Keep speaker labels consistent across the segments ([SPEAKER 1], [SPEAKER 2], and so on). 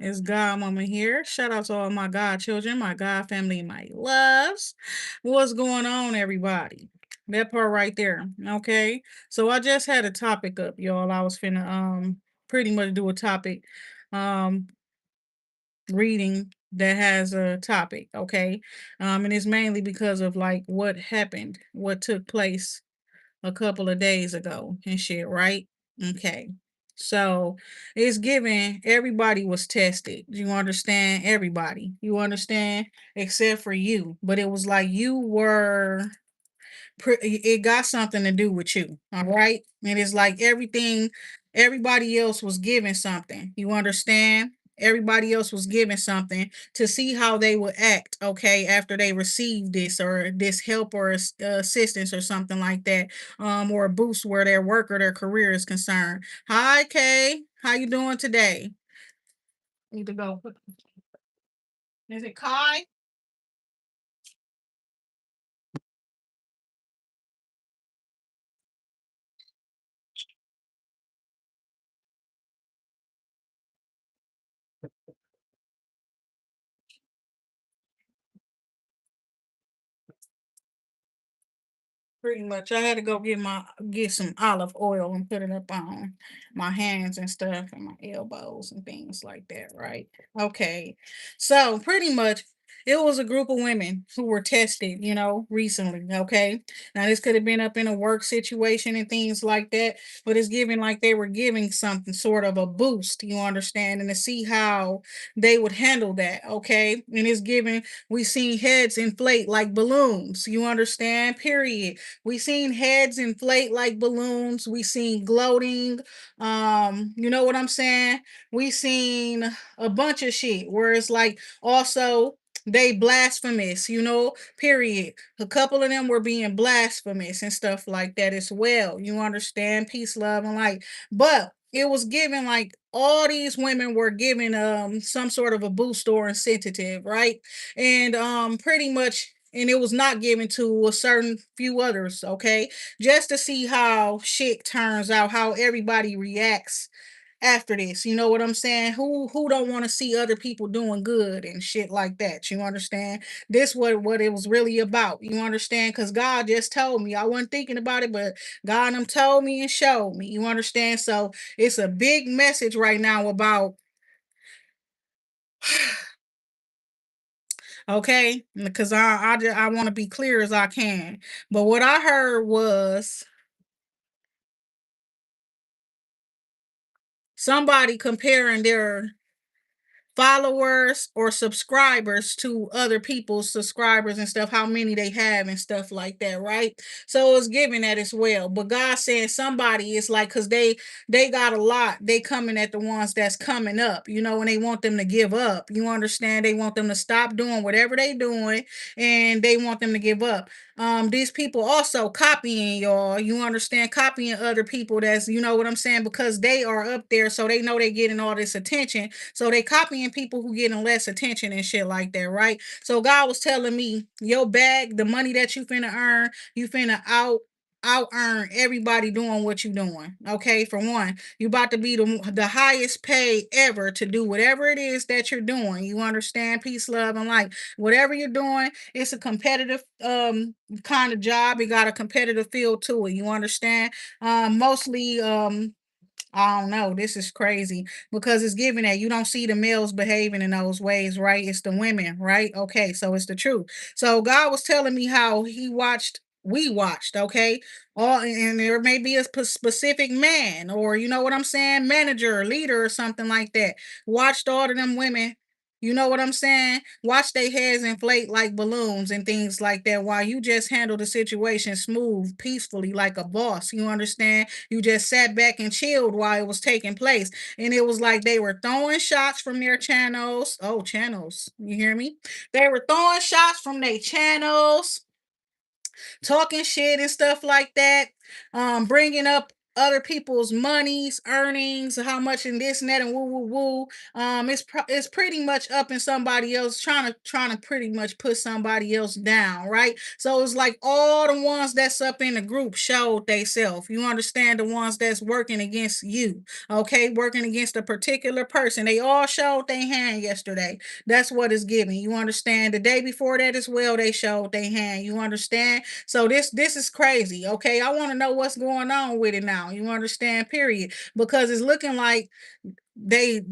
[SPEAKER 1] It's Godmama here. Shout out to all my God children, my God family, my loves. What's going on, everybody? That part right there. Okay. So I just had a topic up, y'all. I was finna pretty much do a topic um reading that has a topic, okay? And it's mainly because of like what happened, what took place a couple of days ago and shit, right? Okay. So it's given everybody was tested. You understand? Everybody. You understand? Except for you. But it was like you were it got something to do with you. All right. And it's like everybody else was given something. You understand? Everybody else was given something to see how they would act, okay, after they received this or this help or assistance or something like that, or a boost where their work or their career is concerned. Hi, Kay, how you doing today? Need to go. Is it Kai? Pretty much. I had to go get some olive oil and put it up on my hands and stuff and my elbows and things like that, right? Okay. So pretty much it was a group of women who were tested, recently. Okay. Now this could have been up in a work situation and things like that, but it's giving like they were giving something sort of a boost, you understand, and to see how they would handle that. Okay. And it's giving we seen heads inflate like balloons, you understand, period. We seen heads inflate like balloons. We seen gloating. You know what I'm saying? We seen a bunch of shit where it's like also they blasphemous, period. A couple of them were being blasphemous and stuff like that as well. You understand? Peace, love, and light. But it was given like all these women were given some sort of a boost or incentive, right? And pretty much and it was not given to a certain few others, okay? Just to see how shit turns out, how everybody reacts after this. You know what I'm saying? Who don't want to see other people doing good and shit like that. You understand? This what it was really about. You understand? Because God just told me. I wasn't thinking about it, but God told me and showed me. You understand? So it's a big message right now about okay, because I want to be clear as I can. But what I heard was somebody comparing their followers or subscribers to other people's subscribers and stuff, how many they have and stuff like that, right? So it's giving that as well. But God saying somebody is like, because they got a lot, they coming at the ones that's coming up, and they want them to give up. You understand? They want them to stop doing whatever they doing and they want them to give up. These people also copying y'all. You understand? Copying other people that's what I'm saying, because they are up there, so they know they getting all this attention. So they copying people who getting less attention and shit like that, right? So God was telling me, your bag, the money that you finna earn, you finna out earn everybody doing what you doing. Okay, for one, you about to be the highest paid ever to do whatever it is that you're doing. You understand? Peace, love, and light. Whatever you're doing, it's a competitive kind of job. It got a competitive feel to it. You understand? Mostly I don't know. This is crazy because it's given that you don't see the males behaving in those ways, right? It's the women, right? Okay, so it's the truth. So God was telling me how we watched, okay? All and there may be a specific man or you know what I'm saying, manager, leader, or something like that. Watched all of them women. You know what I'm saying? Watch their heads inflate like balloons and things like that while you just handle the situation smooth, peacefully, like a boss. You understand? You just sat back and chilled while it was taking place. And it was like they were throwing shots from their channels. Oh, channels. You hear me? They were throwing shots from their channels, talking shit and stuff like that. Bringing up other people's monies, earnings, how much in this and that and woo woo woo. It's pretty much up in somebody else, trying to pretty much put somebody else down, right? So it's like all the ones that's up in the group showed they self. You understand, the ones that's working against you, okay, working against a particular person. They all showed their hand yesterday. That's what it's giving. You understand? The day before that as well, they showed their hand. You understand? So this is crazy. Okay. I want to know what's going on with it now. You understand? Period. Because it's looking like they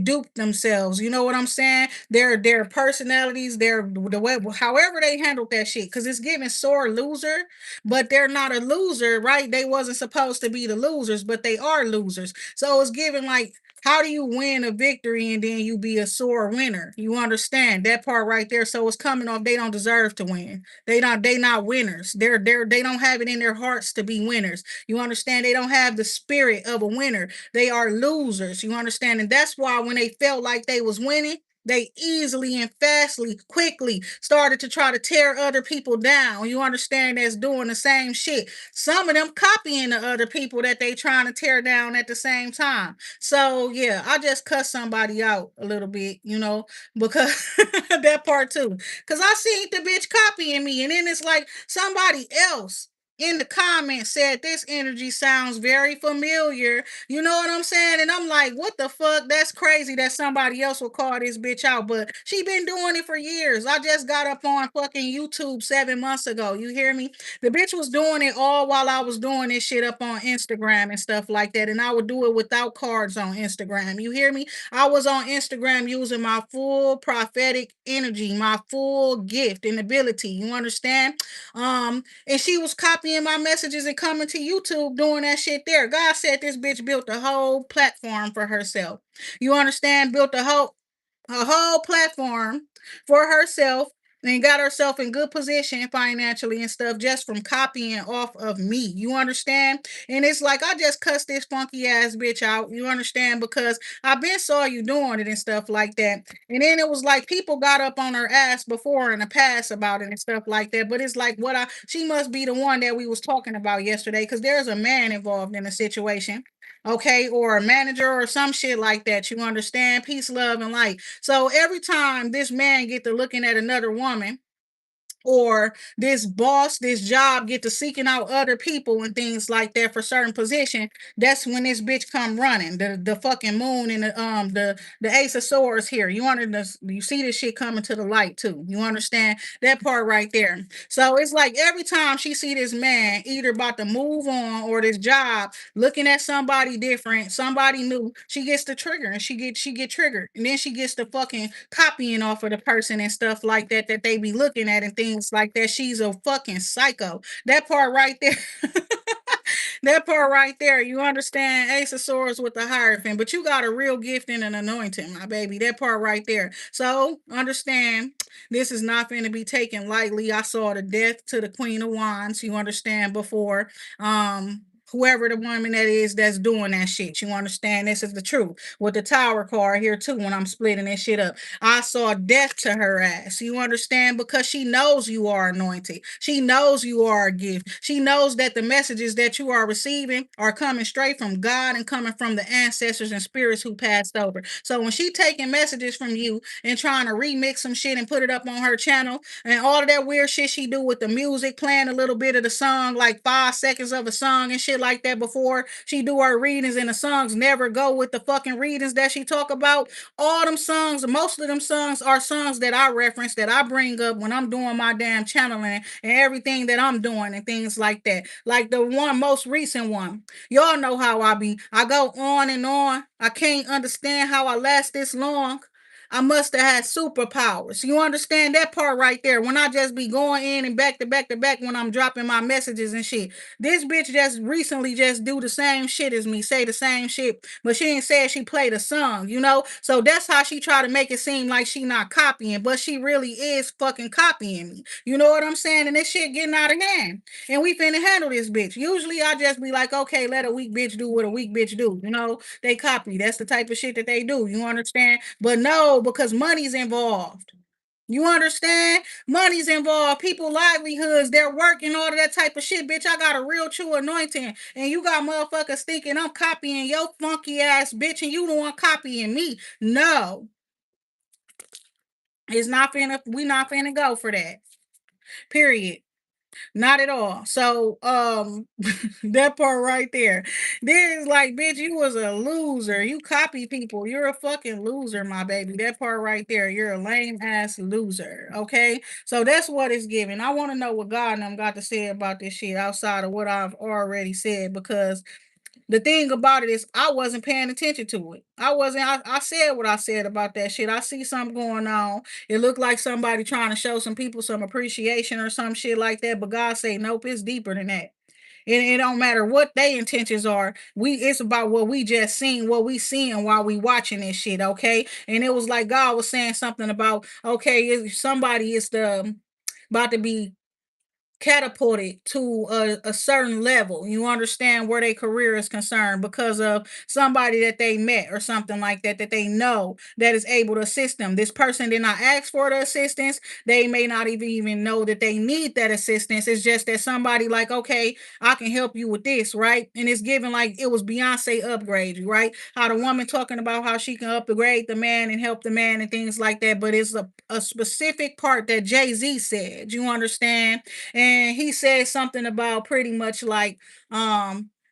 [SPEAKER 1] duped themselves. You know what I'm saying? Their personalities, their the way however they handled that shit. Cause it's giving sore loser, but they're not a loser, right? They wasn't supposed to be the losers, but they are losers. So it's giving like, how do you win a victory and then you be a sore winner? You understand that part right there? So it's coming off they don't deserve to win. They not winners. They don't have it in their hearts to be winners. You understand? They don't have the spirit of a winner. They are losers. You understand? And that's why when they felt like they was winning, they easily and fastly, quickly started to try to tear other people down. You understand? That's doing the same shit. Some of them copying the other people that they trying to tear down at the same time. So yeah, I just cuss somebody out a little bit, because that part too. Cause I seen the bitch copying me, and then it's like somebody else in the comments said this energy sounds very familiar. You know what I'm saying? And I'm like, what the fuck? That's crazy that somebody else will call this bitch out. But she been doing it for years. I just got up on fucking YouTube 7 months ago. You hear me? The bitch was doing it all while I was doing this shit up on Instagram and stuff like that. And I would do it without cards on Instagram. You hear me? I was on Instagram using my full prophetic energy, my full gift and ability. You understand? And she was copying my messages and coming to YouTube doing that shit there. God said this bitch built a whole platform for herself. You understand? Built a whole platform for herself and got herself in good position financially and stuff just from copying off of me. You understand? And it's like I just cussed this funky ass bitch out. You understand? Because I been saw you doing it and stuff like that. And then it was like people got up on her ass before in the past about it and stuff like that. But it's like she must be the one that we was talking about yesterday because there's a man involved in the situation, okay, or a manager or some shit like that. You understand? Peace, love, and light. So every time this man get to looking at another woman, or this boss, this job get to seeking out other people and things like that for certain position, that's when this bitch come running. The fucking moon and the ace of swords here. You see this shit coming to the light too. You understand that part right there. So it's like every time she see this man either about to move on or this job looking at somebody different, somebody new, she gets the trigger and she get triggered. And then she gets the fucking copying off of the person and stuff like that they be looking at and things like that. She's a fucking psycho. That part right there. That part right there, you understand? Ace of Swords with the Hierophant, but you got a real gift and an anointing, my baby. That part right there. So understand, this is not going to be taken lightly. I saw the death to the Queen of Wands. You understand before. Whoever the woman that is that's doing that shit. You understand? This is the truth. With the Tower card here too, when I'm splitting this shit up. I saw death to her ass. You understand? Because she knows you are anointed. She knows you are a gift. She knows that the messages that you are receiving are coming straight from God and coming from the ancestors and spirits who passed over. So when she taking messages from you and trying to remix some shit and put it up on her channel and all of that weird shit she do with the music, playing a little bit of the song, like 5 seconds of a song and shit like that before she do her readings, and the songs never go with the fucking readings that she talk about. All them songs, most of them songs are songs that I reference, that I bring up when I'm doing my damn channeling and everything that I'm doing and things like that. Like the one most recent one. Y'all know how I be. I go on and on. I can't understand how I last this long. I must have had superpowers. You understand that part right there? When I just be going in and back to back to back when I'm dropping my messages and shit. This bitch just recently just do the same shit as me, say the same shit, but she ain't said she played a song. So that's how she try to make it seem like she not copying, but she really is fucking copying me. You know what I'm saying? And this shit getting out of hand. And we finna handle this bitch. Usually I just be like, okay, let a weak bitch do what a weak bitch do. They copy. That's the type of shit that they do. You understand? But no, because money's involved. You understand? Money's involved, people livelihoods, their work and all of that type of shit. Bitch, I got a real true anointing. And you got motherfuckers thinking I'm copying your funky ass bitch and you the one copying me. No. It's not finna, we not finna go for that. Period. Not at all. So, that part right there. Then it's like, bitch, you was a loser. You copy people. You're a fucking loser, my baby. That part right there. You're a lame ass loser. Okay. So that's what it's giving. I want to know what God and them got to say about this shit outside of what I've already said, because the thing about it is I wasn't paying attention to it. I said what I said about that shit. I see something going on. It looked like somebody trying to show some people some appreciation or some shit like that. But God say, nope, it's deeper than that. And it don't matter what their intentions are. It's about what we just seen, what we seeing while we watching this shit, okay? And it was like God was saying something about, okay, if somebody is the about to be catapulted to a certain level. You understand where their career is concerned because of somebody that they met or something like that that they know that is able to assist them. This person did not ask for the assistance. They may not even know that they need that assistance. It's just that somebody like, okay, I can help you with this, right? And it's given like it was Beyonce upgrade you, right? How the woman talking about how she can upgrade the man and help the man and things like that. But it's a specific part that Jay-Z said. You understand? And he said something about pretty much like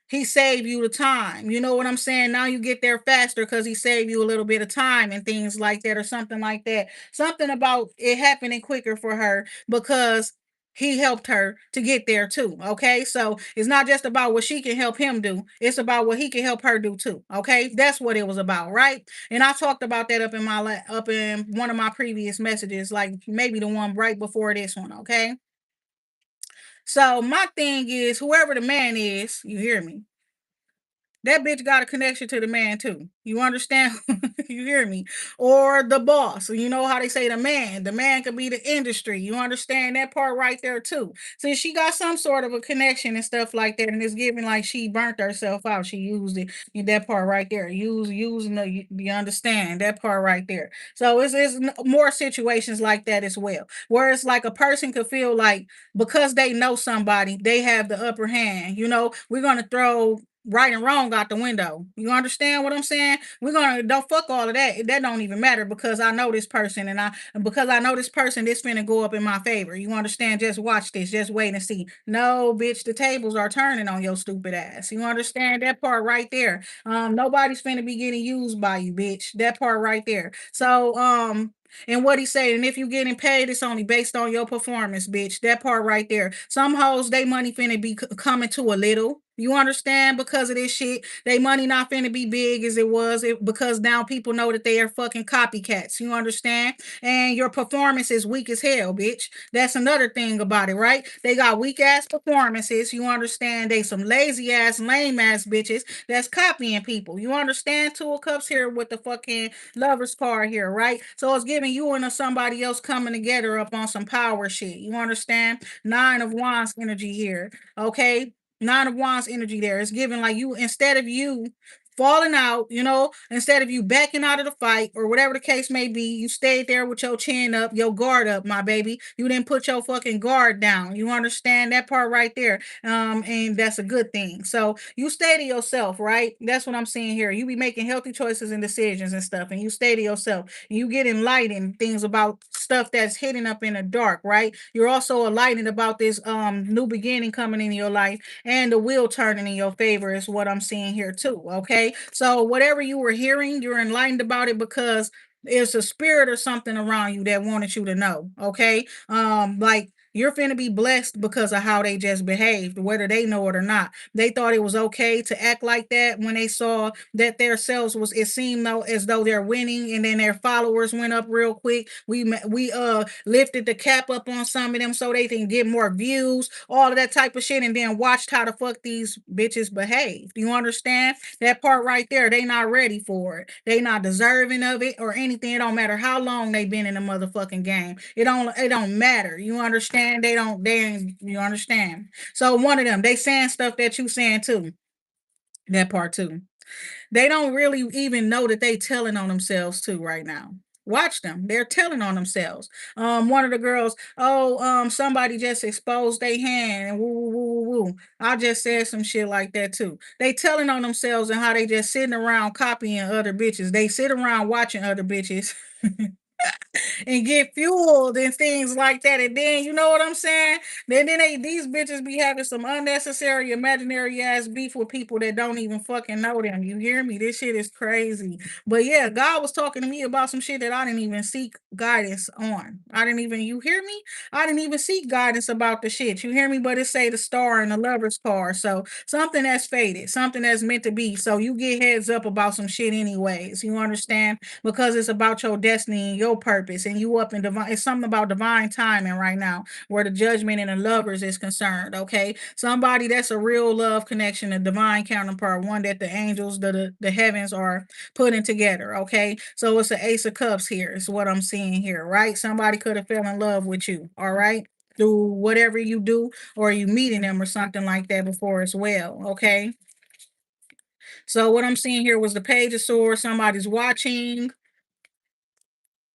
[SPEAKER 1] he saved you the time. You know what I'm saying? Now you get there faster because he saved you a little bit of time and things like that, or something like that. Something about it happening quicker for her because he helped her to get there too. Okay. So it's not just about what she can help him do, it's about what he can help her do too. Okay. That's what it was about. Right. And I talked about that up in one of my previous messages, like maybe the one right before this one. Okay. So my thing is, whoever the man is, you hear me? That bitch got a connection to the man too. You understand? You hear me? Or the boss. You know how they say the man. The man could be the industry. You understand that part right there too. So she got some sort of a connection and stuff like that, and it's giving like she burnt herself out. She used it. That part right there. Using the you understand that part right there. So it's more situations like that as well, where it's like a person could feel like because they know somebody, they have the upper hand. You know, we're gonna throw right and wrong out the window. You understand what I'm saying? We're gonna don't fuck all of that. That don't even matter because I know this person and because I know this person, this finna go up in my favor. You understand? Just watch this. Just wait and see. No, bitch, the tables are turning on your stupid ass. You understand that part right there? Nobody's finna be getting used by you, bitch. That part right there. So and what he said, and if you getting paid, it's only based on your performance, bitch. That part right there. Some hoes, they money finna be coming to a little. You understand? Because of this shit, they money not finna be big as it was because now people know that they are fucking copycats. You understand? And your performance is weak as hell, bitch. That's another thing about it, right? They got weak ass performances. You understand? They some lazy ass, lame ass bitches that's copying people. You understand? Two of Cups here with the fucking lover's card here, right? So it's giving you and somebody else coming together up on some power shit. You understand? Nine of Wands energy here. Okay. Nine of Wands energy there. It's giving like you, instead of you falling out, you know, instead of you backing out of the fight or whatever the case may be, you stayed there with your chin up, your guard up, my baby. You didn't put your fucking guard down. You understand that part right there? And that's a good thing. So you stay to yourself, right? That's what I'm seeing here. You be making healthy choices and decisions and stuff, and you stay to yourself. You get enlightened things about stuff that's hidden up in the dark, right? You're also enlightened about this new beginning coming in your life, and the wheel turning in your favor is what I'm seeing here too. Okay. So whatever you were hearing, you're enlightened about it because it's a spirit or something around you that wanted you to know. Okay. Like you're finna be blessed because of how they just behaved, whether they know it or not. They thought it was okay to act like that when they saw that their sales was. It seemed though as though they're winning, and then their followers went up real quick. We lifted the cap up on some of them so they can get more views, all of that type of shit, and then watched how the fuck these bitches behave. You understand that part right there? They not ready for it. They not deserving of it or anything. It don't matter how long they been in the motherfucking game. It don't matter. You understand? They ain't, you understand? So one of them, they saying stuff that you saying too. That part too. They don't really even know that they telling on themselves too right now. Watch them. They're telling on themselves. One of the girls, oh, somebody just exposed their hand and woo, woo, woo, woo, woo. I just said some shit like that too. They telling on themselves and how they just sitting around copying other bitches. They sit around watching other bitches and get fueled and things like that. And then you know what I'm saying? Then these bitches be having some unnecessary imaginary ass beef with people that don't even fucking know them. You hear me? This shit is crazy. But yeah, God was talking to me about some shit that I didn't even seek guidance on. I didn't even, you hear me? I didn't even seek guidance about the shit. You hear me? But it say the star and the lover's card. So something that's faded, something that's meant to be. So you get heads up about some shit anyways. You understand? Because it's about your destiny and your purpose, and you up in divine. It's something about divine timing right now, where the judgment and the lovers is concerned. Okay, somebody that's a real love connection, a divine counterpart, one that the angels, the heavens are putting together. Okay, so it's an ace of cups here. Is what I'm seeing here, right? Somebody could have fell in love with you. All right. Through whatever you do, or you meeting them or something like that before as well. Okay. So what I'm seeing here was the page of swords. Somebody's watching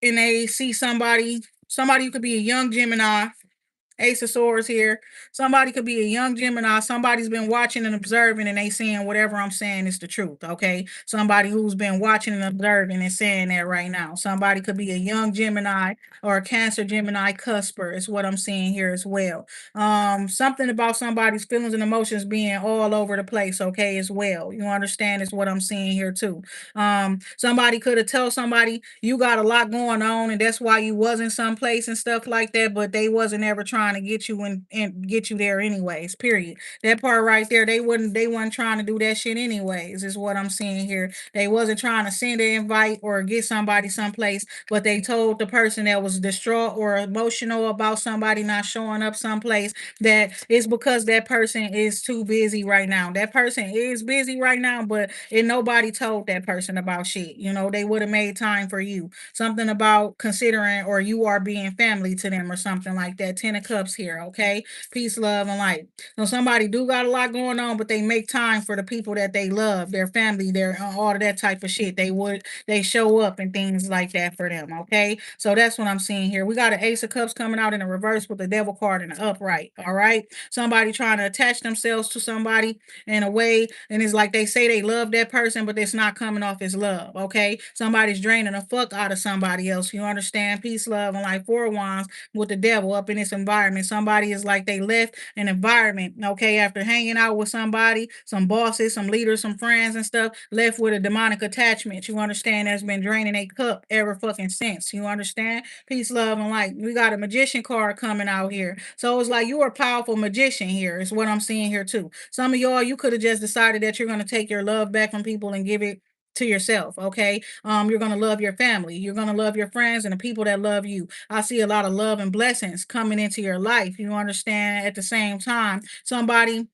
[SPEAKER 1] and they see somebody who could be a young Gemini, Ace of Swords here. Somebody could be a young Gemini. Somebody's been watching and observing, and they saying whatever I'm saying is the truth. Okay. Somebody who's been watching and observing and saying that right now. Somebody could be a young Gemini or a Cancer Gemini cusper, is what I'm seeing here as well. Something about somebody's feelings and emotions being all over the place, okay, as well. You understand is what I'm seeing here too. Somebody could have told somebody you got a lot going on and that's why you wasn't someplace and stuff like that, but they wasn't ever trying to get you in and get you there anyways. Period. That part right there, they weren't trying to do that shit anyways, is what I'm seeing here. They wasn't trying to send an invite or get somebody someplace, but they told the person that was distraught or emotional about somebody not showing up someplace that it's because that person is too busy right now. That person is busy right now, but and nobody told that person about shit. You know, they would have made time for you. Something about considering or you are being family to them or something like that. 10 of Cups here, okay? Peace, love, and light. So somebody do got a lot going on, but they make time for the people that they love, their family, their all of that type of shit. They show up and things like that for them, okay? So that's what I'm seeing here. We got an Ace of Cups coming out in the reverse with the Devil card in the upright, all right? Somebody trying to attach themselves to somebody in a way, and it's like they say they love that person, but it's not coming off as love. Okay, somebody's draining the fuck out of somebody else. You understand? Peace, love, and like 4 wands with the devil up in this environment. Somebody is like they left an environment. Okay, after hanging out with somebody, some bosses, some leaders, some friends, and stuff, left with a demonic attachment. You understand? That's been draining a cup ever fucking since. You understand? Peace, love, and light. We got a magician card coming out here. So it's like you are a powerful magician here, is what I'm seeing here too. Some of y'all, you could have just decided that you're going to take your love back from people and give it to yourself. Okay. You're going to love your family. You're going to love your friends and the people that love you. I see a lot of love and blessings coming into your life. You understand? At the same time, somebody.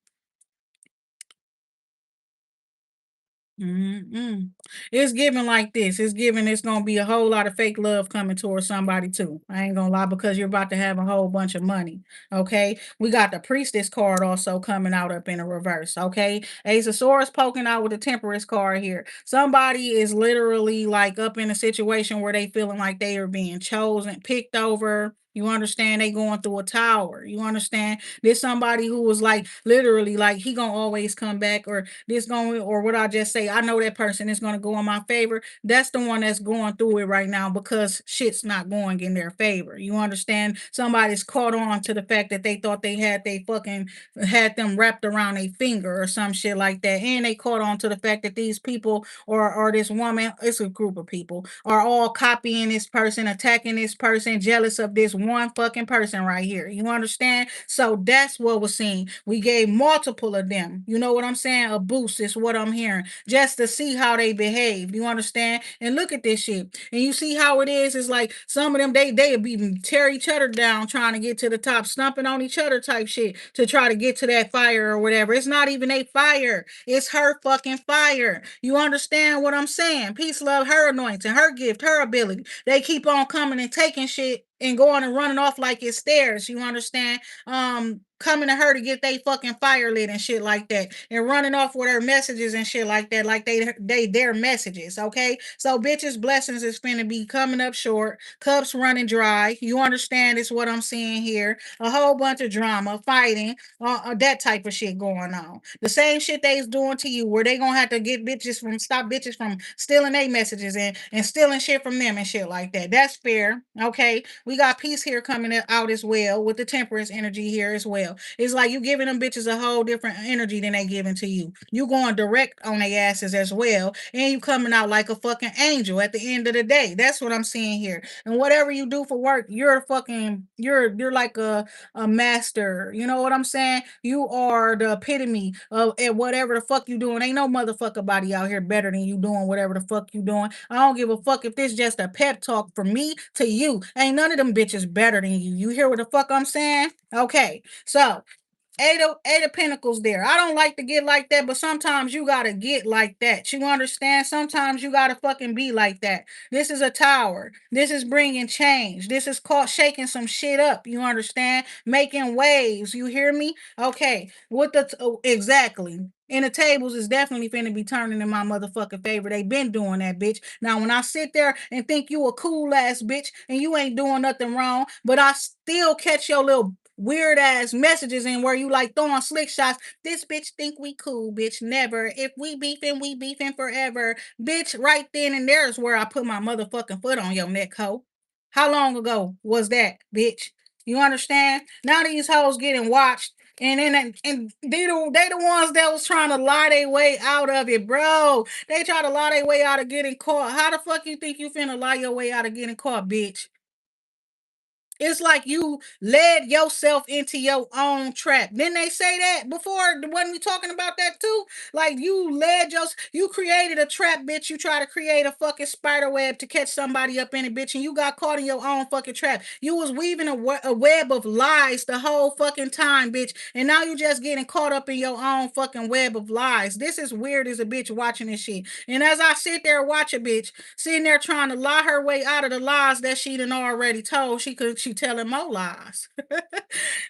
[SPEAKER 1] Mm-mm. It's given like this. It's given it's gonna be a whole lot of fake love coming towards somebody too. I ain't gonna lie because you're about to have a whole bunch of money. Okay. We got the priestess card also coming out up in a reverse. Okay. Ace of Swords poking out with the temperance card here. Somebody is literally like up in a situation where they feeling like they are being chosen, picked over. You understand? They going through a tower. You understand? There's somebody who was like literally like he gonna always come back or this going or what I just say, I know that person is going to go in my favor. That's the one that's going through it right now because shit's not going in their favor. You understand? Somebody's caught on to the fact that they thought they fucking had them wrapped around a finger or some shit like that. And they caught on to the fact that these people or this woman, it's a group of people, are all copying this person, attacking this person, jealous of this one fucking person right here. You understand? So that's what we're seeing. We gave multiple of them. You know what I'm saying? A boost is what I'm hearing, just to see how they behave. You understand? And look at this shit. And you see how it is. It's like some of them they be tear each other down trying to get to the top, stomping on each other type shit to try to get to that fire or whatever. It's not even a fire. It's her fucking fire. You understand what I'm saying? Peace, love, her anointing, her gift, her ability. They keep on coming and taking shit and going and running off like it's theirs. You understand? coming to her to get they fucking fire lit and shit like that, and running off with her messages and shit like that, like they their messages. Okay, so bitches blessings is finna be coming up short, cups running dry. You understand? It's what I'm seeing here. A whole bunch of drama, fighting, that type of shit going on. The same shit they's doing to you, where they gonna have to get bitches from stop bitches from stealing their messages and stealing shit from them and shit like that. That's fair. Okay, we got peace here coming out as well with the temperance energy here as well. It's like you giving them bitches a whole different energy than they giving to you. You going direct on their asses as well, and you coming out like a fucking angel at the end of the day. That's what I'm seeing here. And whatever you do for work, you're like a master. You know what I'm saying? You are the epitome of at whatever the fuck you doing. Ain't no motherfucker body out here better than you doing whatever the fuck you doing. I don't give a fuck if this just a pep talk from me to you. Ain't none of them bitches better than you. You hear what the fuck I'm saying? Okay. So Eight of Pentacles there. I don't like to get like that, but sometimes you gotta get like that. You understand? Sometimes you gotta fucking be like that. This is a tower. This is bringing change. This is called shaking some shit up. You understand? Making waves. You hear me? Okay. What the exactly? And the tables is definitely finna be turning in my motherfucking favor. They been doing that, bitch. Now, when I sit there and think you a cool ass bitch and you ain't doing nothing wrong, but I still catch your little weird ass messages in where you like throwing slick shots. This bitch think we cool, bitch. Never. If we beefing forever. Bitch, right then and there is where I put my motherfucking foot on your neck, hoe. How long ago was that, bitch? You understand? Now these hoes getting watched. And they the ones that was trying to lie their way out of it, bro. They try to lie their way out of getting caught. How the fuck you think you finna lie your way out of getting caught, bitch? It's like you led yourself into your own trap. Didn't they say that before? Wasn't we talking about that too? Like you created a trap, bitch. You try to create a fucking spider web to catch somebody up in it, bitch, and you got caught in your own fucking trap. You was weaving a web of lies the whole fucking time, bitch, and now you just getting caught up in your own fucking web of lies. This is weird as a bitch watching this shit. And as I sit there watch a bitch, sitting there trying to lie her way out of the lies that she done already told. She telling more lies.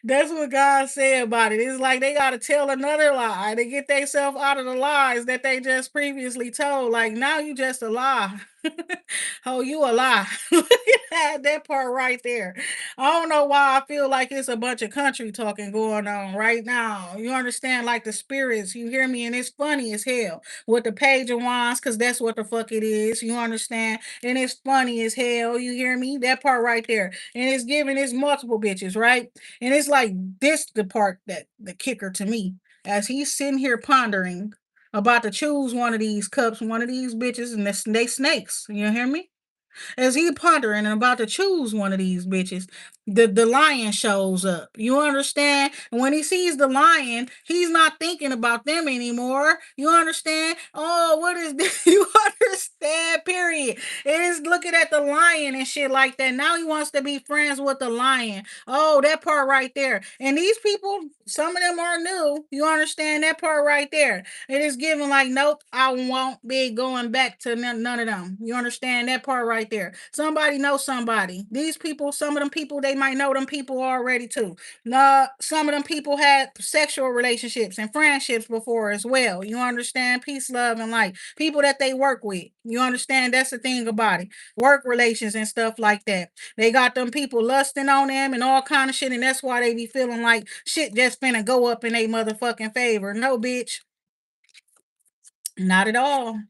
[SPEAKER 1] That's what God said about it. It's like they gotta tell another lie to get themselves out of the lies that they just previously told. Like now you just a lie. Oh, you a lie. Look at that part right there. I don't know why I feel like it's a bunch of country talking going on right now. You understand? Like the spirits, you hear me? And it's funny as hell with the page of wands, because that's what the fuck it is. You understand? And it's funny as hell. You hear me? That part right there. And it's giving it's multiple bitches, right? And it's like this the part that the kicker to me. As he's sitting here pondering about to choose one of these cups, one of these bitches, and they snakes. You hear me? As he pondering and about to choose one of these bitches, the lion shows up. You understand? And when he sees the lion, he's not thinking about them anymore. You understand? Oh, what is this? You understand? Period. It is looking at the lion and shit like that. Now he wants to be friends with the lion. Oh, that part right there. And these people, some of them are new. You understand that part right there? It is giving like, nope, I won't be going back to none of them. You understand that part right there? Somebody knows somebody. These people, some of them people, they might know them people already too. Nah, some of them people had sexual relationships and friendships before as well. You understand? Peace, love, and light. People that they work with. You understand? That's the thing about it. Work relations and stuff like that. They got them people lusting on them and all kind of shit, and that's why they be feeling like shit just finna go up in a motherfucking favor. No, bitch. Not at all.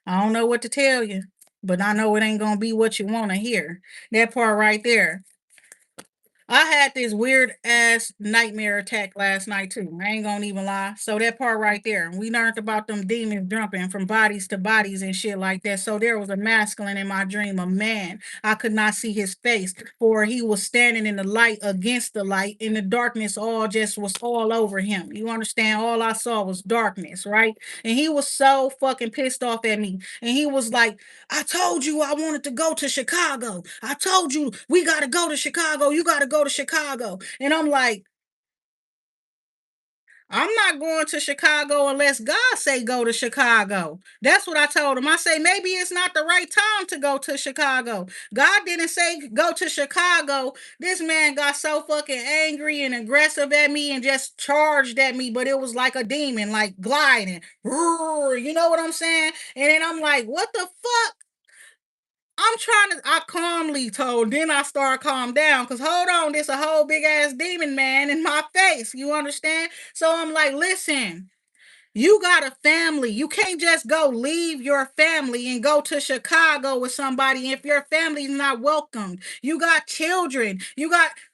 [SPEAKER 1] I don't know what to tell you, but I know it ain't gonna be what you want to hear. That part right there. I had this weird ass nightmare attack last night too. I ain't gonna even lie. So that part right there, we learned about them demons jumping from bodies to bodies and shit like that. So there was a masculine in my dream, a man. I could not see his face, for he was standing in the light against the light. In the darkness, all just was all over him. You understand? All I saw was darkness, right? And he was so fucking pissed off at me. And he was like, I told you I wanted to go to Chicago. I told you we got to go to Chicago. You got to go to Chicago. And I'm not going to Chicago unless God say go to Chicago. That's what I told him. I say maybe it's not the right time to go to Chicago. God didn't say go to Chicago. This man got so fucking angry and aggressive at me and just charged at me, but it was like a demon, like gliding. You know what I'm saying? And then I'm like, what the fuck? I calmly told, then I start calm down because hold on, there's a whole big ass demon man in my face. You understand? So I'm like, listen, you got a family. You can't just go leave your family and go to Chicago with somebody if your family's not welcomed. You got children.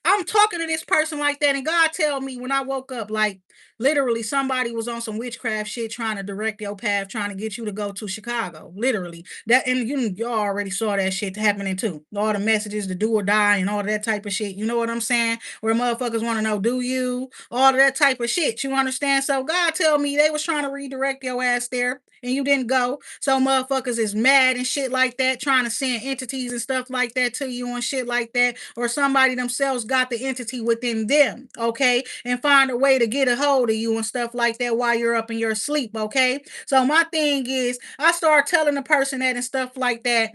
[SPEAKER 1] I'm talking to this person like that, and God tell me when I woke up, like literally somebody was on some witchcraft shit trying to direct your path, trying to get you to go to Chicago. Literally. That and y'all already saw that shit happening too. All the messages, the do or die and all that type of shit. You know what I'm saying? Where motherfuckers want to know, do you? All of that type of shit. You understand? So God tell me they was trying to redirect your ass there and you didn't go. So motherfuckers is mad and shit like that, trying to send entities and stuff like that to you and shit like that. Or somebody themselves got the entity within them, okay? And find a way to get a hold of you and stuff like that while you're up in your sleep, okay? So my thing is, I start telling the person that and stuff like that,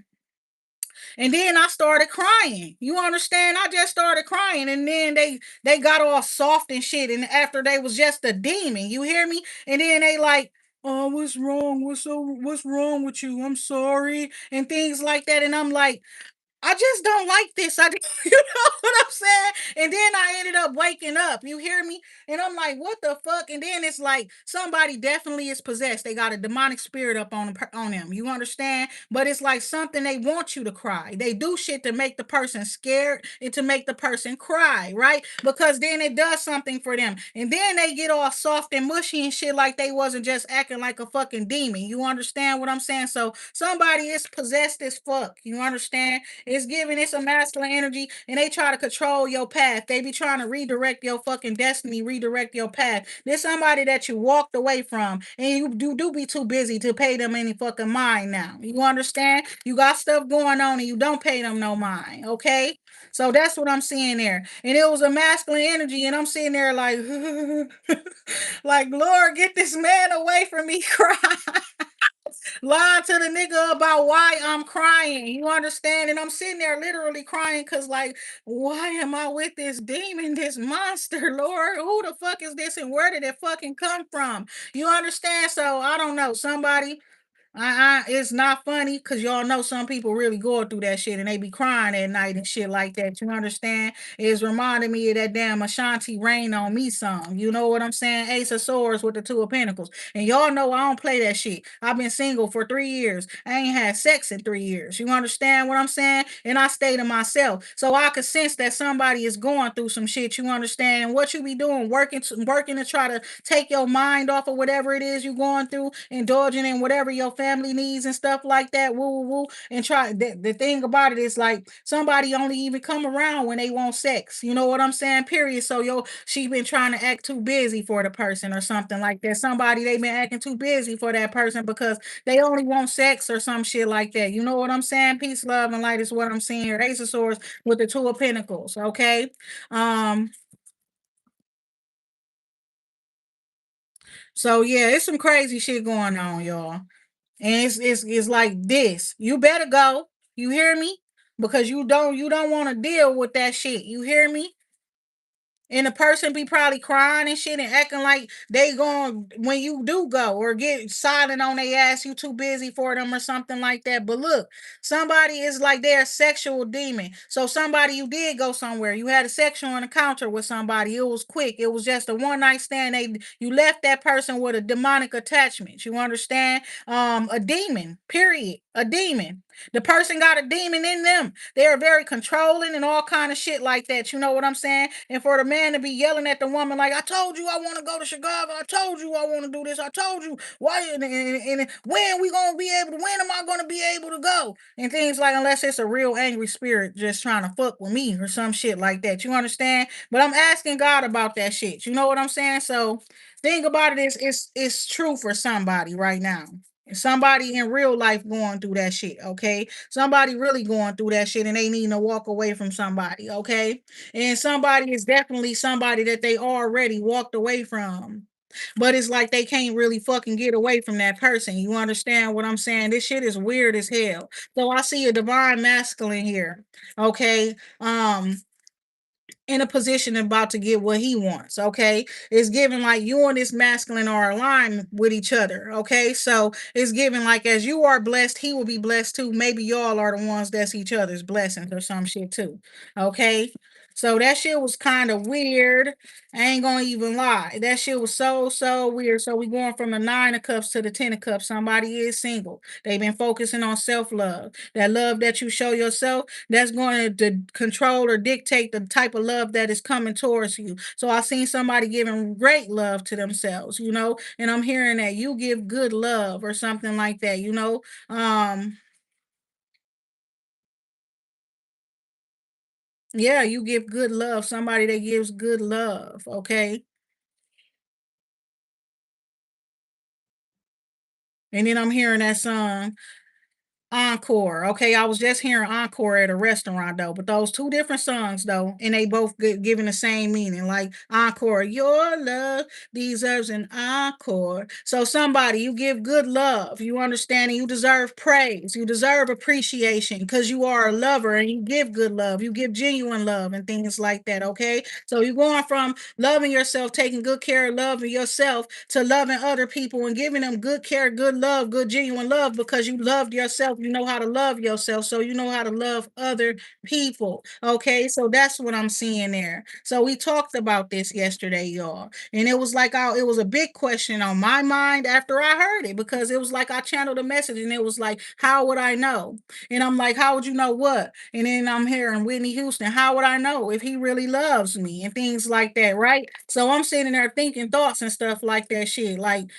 [SPEAKER 1] and then I started crying. You understand? I just started crying, and then they got all soft and shit. And after they was just a demon, you hear me? And then they like, oh, what's wrong? What's wrong with you? I'm sorry, and things like that. And I'm like, I just don't like this. You know what I'm saying? And then I ended up waking up. You hear me? And I'm like, what the fuck? And then it's like somebody definitely is possessed. They got a demonic spirit up on them. You understand? But it's like something they want you to cry. They do shit to make the person scared and to make the person cry, right? Because then it does something for them. And then they get all soft and mushy and shit like they wasn't just acting like a fucking demon. You understand what I'm saying? So somebody is possessed as fuck. You understand? It's giving it's a masculine energy, and they try to control your path. They be trying to redirect your fucking destiny, redirect your path. There's somebody that you walked away from, and you do be too busy to pay them any fucking mind now. You understand? You got stuff going on, and you don't pay them no mind. Okay, so that's what I'm seeing there. And it was a masculine energy, and I'm sitting there like, like Lord, get this man away from me, cry. Lying to the nigga about why I'm crying. You understand? And I'm sitting there literally crying because, like, why am I with this demon, this monster, Lord? Who the fuck is this and where did it fucking come from? You understand? So I don't know. Somebody it's not funny because y'all know some people really going through that shit and they be crying at night and shit like that. You understand? It's reminding me of that damn Ashanti Rain on Me song. You know what I'm saying? Ace of Swords with the Two of Pentacles. And y'all know I don't play that shit. I've been single for 3 years. I ain't had sex in 3 years. You understand what I'm saying? And I stay to myself. So I could sense that somebody is going through some shit. You understand? And what you be doing, working to try to take your mind off of whatever it is you're going through, indulging in whatever your family needs and stuff like that. Woo, woo, woo. And try the thing about it is like somebody only even come around when they want sex. You know what I'm saying? Period. So she been trying to act too busy for the person or something like that. Somebody they been acting too busy for that person because they only want sex or some shit like that. You know what I'm saying? Peace, love, and light is what I'm seeing here. Ace of Swords with the Two of Pentacles. Okay. Um, so yeah, it's some crazy shit going on, y'all. And it's like this. You better go. You hear me? Because you don't want to deal with that shit. You hear me? And the person be probably crying and shit and acting like they going when you do go or get silent on their ass, you too busy for them or something like that. But look, somebody is like they're a sexual demon. So somebody you did go somewhere, you had a sexual encounter with somebody. It was quick. It was just a one night stand. You left that person with a demonic attachment. You understand? A demon. Period. A demon. The person got a demon in them. They're very controlling and all kind of shit like that. You know what I'm saying? And for the man to be yelling at the woman like, "I told you I want to go to Chicago. I told you I want to do this. I told you why and when we gonna be able to? When am I gonna be able to go?" And things like unless it's a real angry spirit just trying to fuck with me or some shit like that. You understand? But I'm asking God about that shit. You know what I'm saying? So think about it. It's true for somebody right now. Somebody in real life going through that shit, okay? Somebody really going through that shit and they need to walk away from somebody, okay? And somebody is definitely somebody that they already walked away from. but it's like they can't really fucking get away from that person. You understand what I'm saying? This shit is weird as hell. So I see a divine masculine here. Okay. In a position about to get what he wants. Okay. It's giving like you and this masculine are aligned with each other. Okay. So it's giving like as you are blessed, he will be blessed too. Maybe y'all are the ones that's each other's blessings or some shit too. Okay. So that shit was kind of weird. I ain't gonna even lie. That shit was so weird. So we going from the 9 of cups to the 10 of cups. Somebody is single. They've been focusing on self-love. That love that you show yourself, that's going to control or dictate the type of love that is coming towards you. So I seen somebody giving great love to themselves, and I'm hearing that you give good love or something like that. Yeah, you give good love, somebody that gives good love, okay? And then I'm hearing that song Encore. Okay, I was just hearing Encore at a restaurant though, but those two different songs though, and they both giving the same meaning. Like Encore, your love deserves an encore. So somebody, you give good love, you understand, and you deserve praise, you deserve appreciation because you are a lover and you give good love, you give genuine love and things like that. Okay, so you're going from loving yourself, taking good care of loving yourself to loving other people and giving them good care, good love, good genuine love because you loved yourself. You know how to love yourself. So you know how to love other people. Okay. So that's what I'm seeing there. So we talked about this yesterday, y'all. And it was like it was a big question on my mind after I heard it because it was like I channeled a message and it was like, how would I know? And I'm like, how would you know what? And then I'm hearing Whitney Houston, how would I know if he really loves me and things like that, right? So I'm sitting there thinking thoughts and stuff like that shit, like,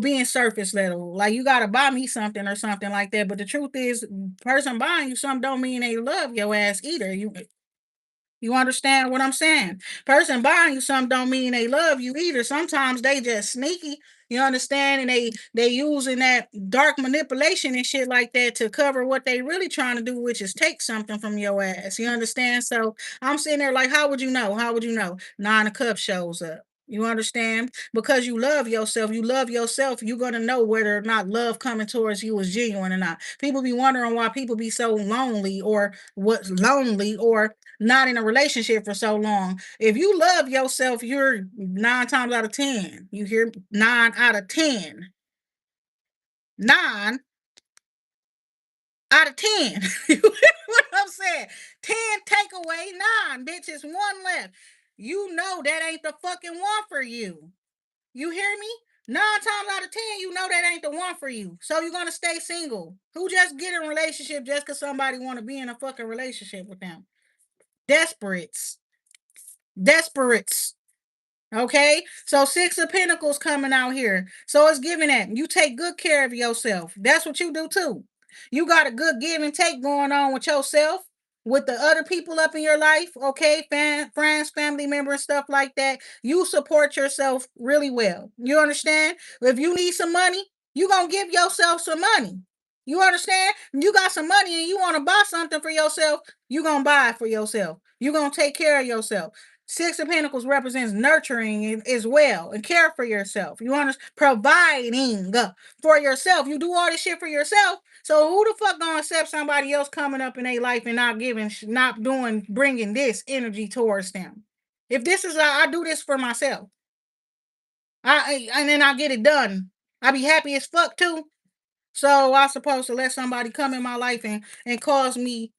[SPEAKER 1] being surface level. Like you gotta buy me something or something like that. But the truth is, person buying you something don't mean they love your ass either. You understand what I'm saying? Person buying you something don't mean they love you either. Sometimes they just sneaky. You understand? And they using that dark manipulation and shit like that to cover what they really trying to do, which is take something from your ass. You understand? So I'm sitting there like, how would you know? How would you know? 9 of Cups shows up. You understand? Because you love yourself, you're gonna know whether or not love coming towards you is genuine or not. People be wondering why people be so lonely or what's lonely or not in a relationship for so long. If you love yourself, you're 9 times out of 10. You hear 9 out of 10. 9 out of 10. You hear what I'm saying? 10 take away 9, bitch. It's one left. You know that ain't the fucking one for you. You hear me? 9 times out of 10, you know that ain't the one for you. So you're gonna stay single. Who just get in a relationship just because somebody want to be in a fucking relationship with them? Desperates. Desperates. Okay, so 6 of Pentacles coming out here. So it's giving that you take good care of yourself. That's what you do too. You got a good give and take going on with yourself, with the other people up in your life. Okay, friends, family members, stuff like that. You support yourself really well. You understand? If you need some money, you gonna give yourself some money. You understand? You got some money and you want to buy something for yourself, you gonna buy it for yourself. You gonna take care of yourself. 6 of Pentacles represents nurturing as well and care for yourself. You understand? Providing for yourself. You do all this shit for yourself. So who the fuck gonna accept somebody else coming up in their life and not giving, not doing, bringing this energy towards them? If this is, I do this for myself. And then I get it done. I be happy as fuck too. So I supposed to let somebody come in my life and cause me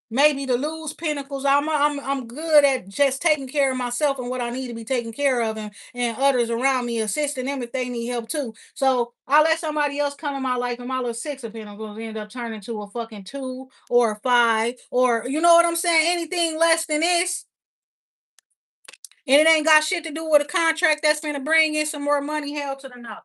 [SPEAKER 1] maybe to lose pentacles. I'm good at just taking care of myself and what I need to be taken care of, and others around me, assisting them if they need help too. So I let somebody else come in my life, and my little 6 of Pentacles end up turning to a fucking 2 or a 5, or you know what I'm saying? Anything less than this, and it ain't got shit to do with a contract that's gonna bring in some more money. Hell to the no.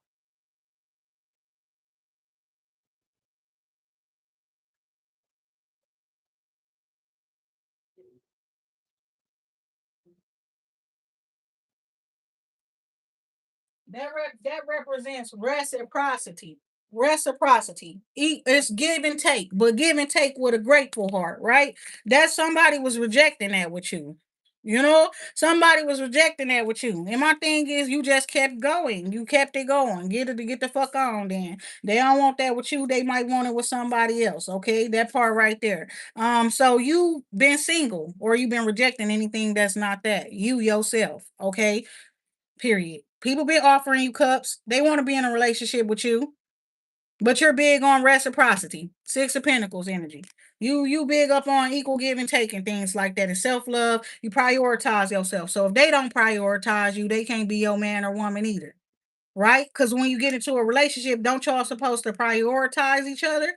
[SPEAKER 1] That represents reciprocity. Reciprocity. It's give and take, but give and take with a grateful heart, right? That somebody was rejecting that with you. You know, somebody was rejecting that with you. And my thing is you just kept going. You kept it going. Get the fuck on then. They don't want that with you. They might want it with somebody else. Okay. That part right there. So you been single or you been rejecting anything that's not that. You yourself. Okay. Period. People been offering you cups. They want to be in a relationship with you. But you're big on reciprocity. Six of Pentacles energy. You big up on equal give and take and things like that. And self-love, you prioritize yourself. So if they don't prioritize you, they can't be your man or woman either. Right? Because when you get into a relationship, don't y'all supposed to prioritize each other?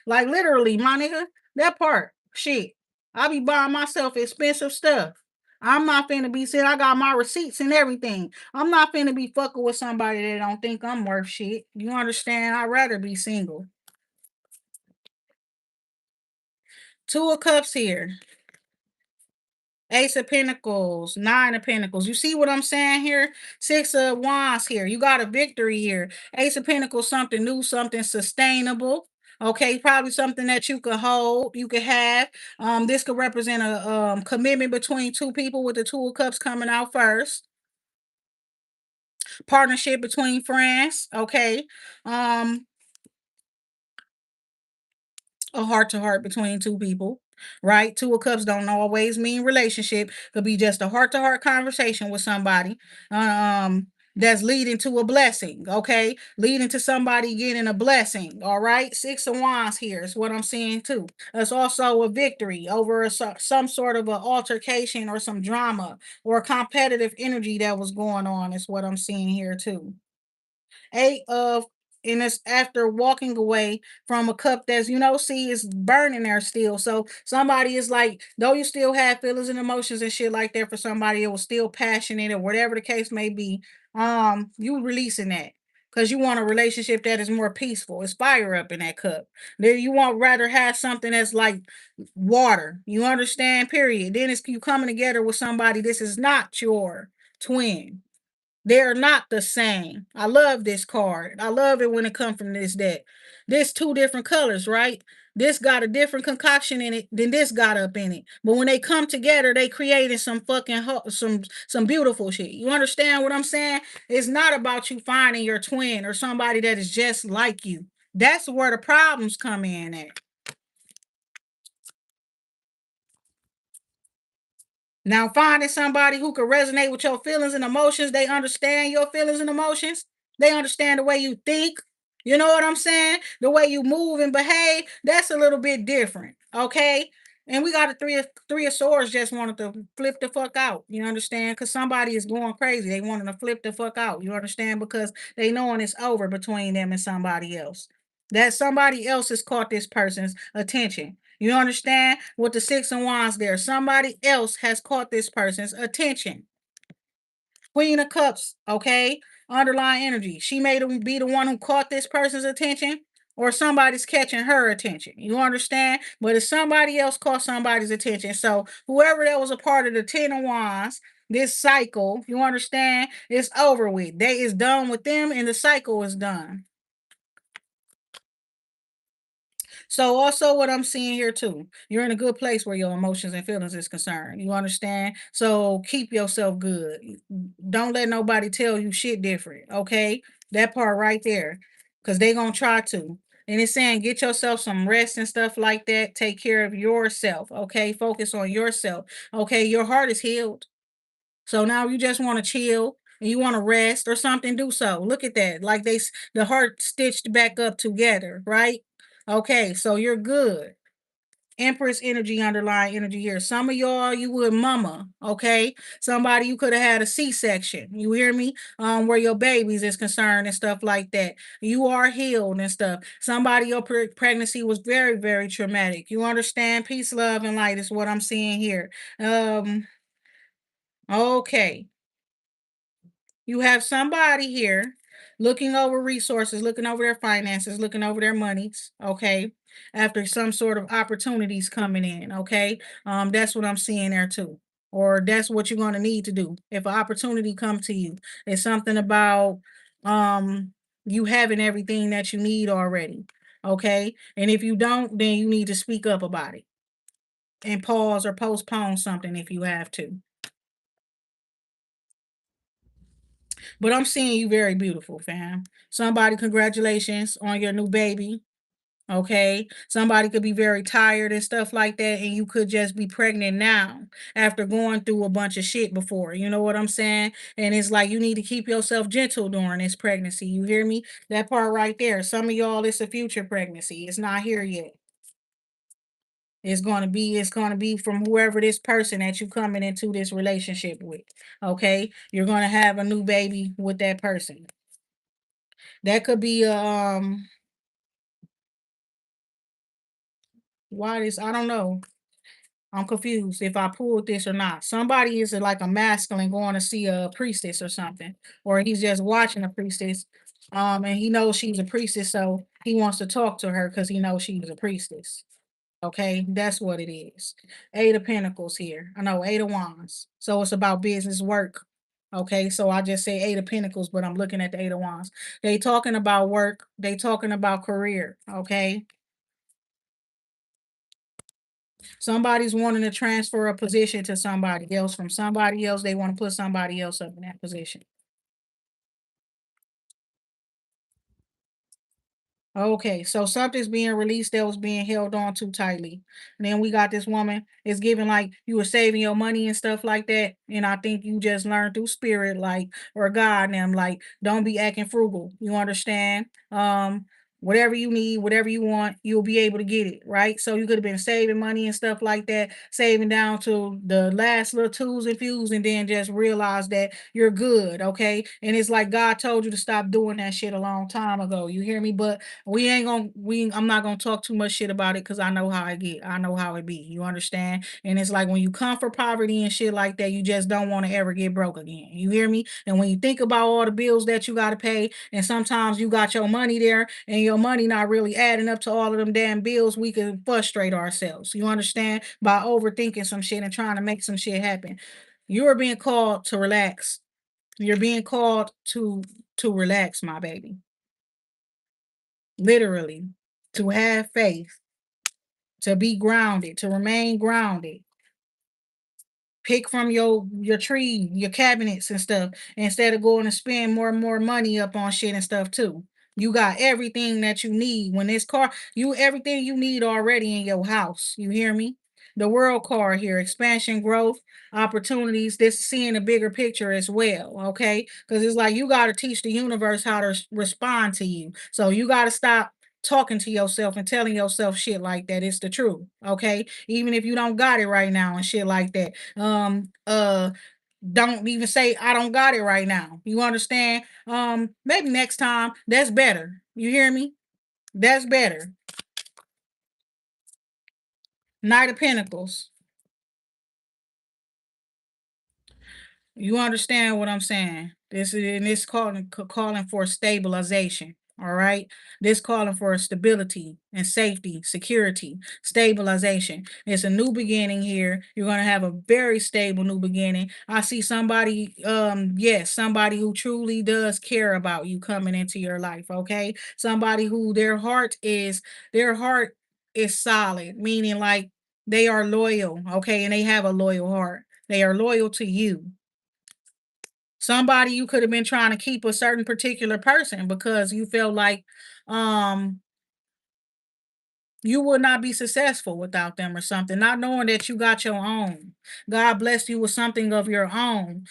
[SPEAKER 1] Like literally, my nigga, that part. Shit. I be buying myself expensive stuff. I'm not finna be saying I got my receipts and everything. I'm not finna be fucking with somebody that don't think I'm worth shit. You understand? I'd rather be single. Two of Cups here. Ace of Pentacles, Nine of Pentacles. You see what I'm saying here? Six of Wands here. You got a victory here. Ace of Pentacles, something new, something sustainable. Okay, probably something that you could hold, you could have. This could represent a commitment between two people with the Two of Cups coming out first. Partnership between friends. Okay. Um, a heart to heart between two people, right? Two of Cups don't always mean relationship. Could be just a heart to heart conversation with somebody. That's leading to a blessing, okay? Leading to somebody getting a blessing, all right? Six of Wands here is what I'm seeing too. It's also a victory over some sort of an altercation or some drama or competitive energy that was going on, is what I'm seeing here too. Eight of and it's after walking away from a cup that's see is burning there still. So somebody is like, though you still have feelings and emotions and shit like that for somebody, it was still passionate or whatever the case may be. You releasing that because you want a relationship that is more peaceful. It's fire up in that cup. Then you want rather have something that's like water. You understand? Period. Then it's you coming together with somebody. This is not your twin. They're not the same. I love this card. I love it when it comes from this deck. This two different colors, right? This got a different concoction in it than this got up in it. But when they come together, they created some fucking some beautiful shit. You understand what I'm saying? It's not about you finding your twin or somebody that is just like you. That's where the problems come in at. Now, finding somebody who can resonate with your feelings and emotions, they understand your feelings and emotions. They understand the way you think. You know what I'm saying? The way you move and behave, that's a little bit different. Okay. And we got a three of swords just wanted to flip the fuck out. You understand? Because somebody is going crazy. They wanted to flip the fuck out. You understand? Because they knowing it's over between them and somebody else. That somebody else has caught this person's attention. You understand? With the Six of Wands there, somebody else has caught this person's attention. Queen of Cups, okay? Underlying energy. She may be the one who caught this person's attention, or somebody's catching her attention. You understand? But if somebody else caught somebody's attention, so whoever that was a part of the Ten of Wands, this cycle, you understand, it's over with. They is done with them, and the cycle is done. So also what I'm seeing here too, you're in a good place where your emotions and feelings is concerned. You understand? So keep yourself good. Don't let nobody tell you shit different. Okay. That part right there. Cause they gonna try to. And it's saying get yourself some rest and stuff like that. Take care of yourself. Okay. Focus on yourself. Okay. Your heart is healed. So now you just want to chill and you want to rest or something, do so. Look at that. Like the heart stitched back up together, right? Okay, so you're good. Empress energy, underlying energy here. Some of y'all, you would mama, okay? Somebody you could have had a C-section. You hear me? Where your babies is concerned and stuff like that. You are healed and stuff. Somebody your pregnancy was very, very traumatic. You understand? Peace, love, and light is what I'm seeing here. Okay. You have somebody here looking over resources, looking over their finances, looking over their monies, okay? After some sort of opportunities coming in, okay? That's what I'm seeing there too. Or that's what you're going to need to do. If an opportunity come to you, it's something about you having everything that you need already, okay? And if you don't, then you need to speak up about it. and pause or postpone something if you have to. But I'm seeing you very beautiful, fam. Somebody, congratulations on your new baby. Okay. Somebody could be very tired and stuff like that, and you could just be pregnant now after going through a bunch of shit before. You know what I'm saying? And it's like you need to keep yourself gentle during this pregnancy. You hear me? That part right there. Some of y'all, it's a future pregnancy. It's not here yet. It's gonna be from whoever this person that you coming into this relationship with. Okay. You're gonna have a new baby with that person. That could be why this I don't know. I'm confused if I pulled this or not. Somebody is like a masculine going to see a priestess or something, or he's just watching a priestess, and he knows she's a priestess, so he wants to talk to her because he knows she's a priestess. Okay, that's what it is. Eight of Pentacles here. I know Eight of Wands. So it's about business work. Okay, so I just say Eight of Pentacles, but I'm looking at the Eight of Wands. They talking about work. They talking about career. Okay, somebody's wanting to transfer a position to somebody else from somebody else. They want to put somebody else up in that position. Okay, so something's being released that was being held on too tightly. And then we got this woman. It's giving like you were saving your money and stuff like that. And I think you just learned through spirit, like, or God, and I'm like, don't be acting frugal. You understand? Whatever you need, whatever you want, you'll be able to get it, right? So you could have been saving money and stuff like that, saving down to the last little twos and fews, and then just realize that you're good, okay? And it's like God told you to stop doing that shit a long time ago. You hear me? But I'm not gonna talk too much shit about it because I know how I get. I know how it be. You understand? And it's like when you come for poverty and shit like that, you just don't want to ever get broke again. You hear me? And when you think about all the bills that you gotta pay, and sometimes you got your money there and your money not really adding up to all of them damn bills, we can frustrate ourselves. You understand? By overthinking some shit and trying to make some shit happen. You are being called to relax. You're being called to relax, my baby. Literally, to have faith, to be grounded, to remain grounded. Pick from your tree, your cabinets and stuff, instead of going to spend more and more money up on shit and stuff too. You got everything that you need. When this car, you everything you need already in your house. You hear me? The world card here, expansion, growth, opportunities. This is seeing a bigger picture as well. Okay. Because it's like you got to teach the universe how to respond to you. So you got to stop talking to yourself and telling yourself shit like that. It's the truth. Okay. Even if you don't got it right now and shit like that. Don't even say I don't got it right now. You understand? Maybe next time that's better. You hear me? That's better. Knight of Pentacles. You understand what I'm saying? This calling for stabilization. All right. This calling for stability and safety, security, stabilization. It's a new beginning here. You're gonna have a very stable new beginning. I see somebody, yes, somebody who truly does care about you coming into your life. Okay. Somebody who their heart is solid, meaning like they are loyal, okay, and they have a loyal heart. They are loyal to you. Somebody you could have been trying to keep a certain particular person because you felt like um you would not be successful without them or something, not knowing that you got your own. God blessed you with something of your own,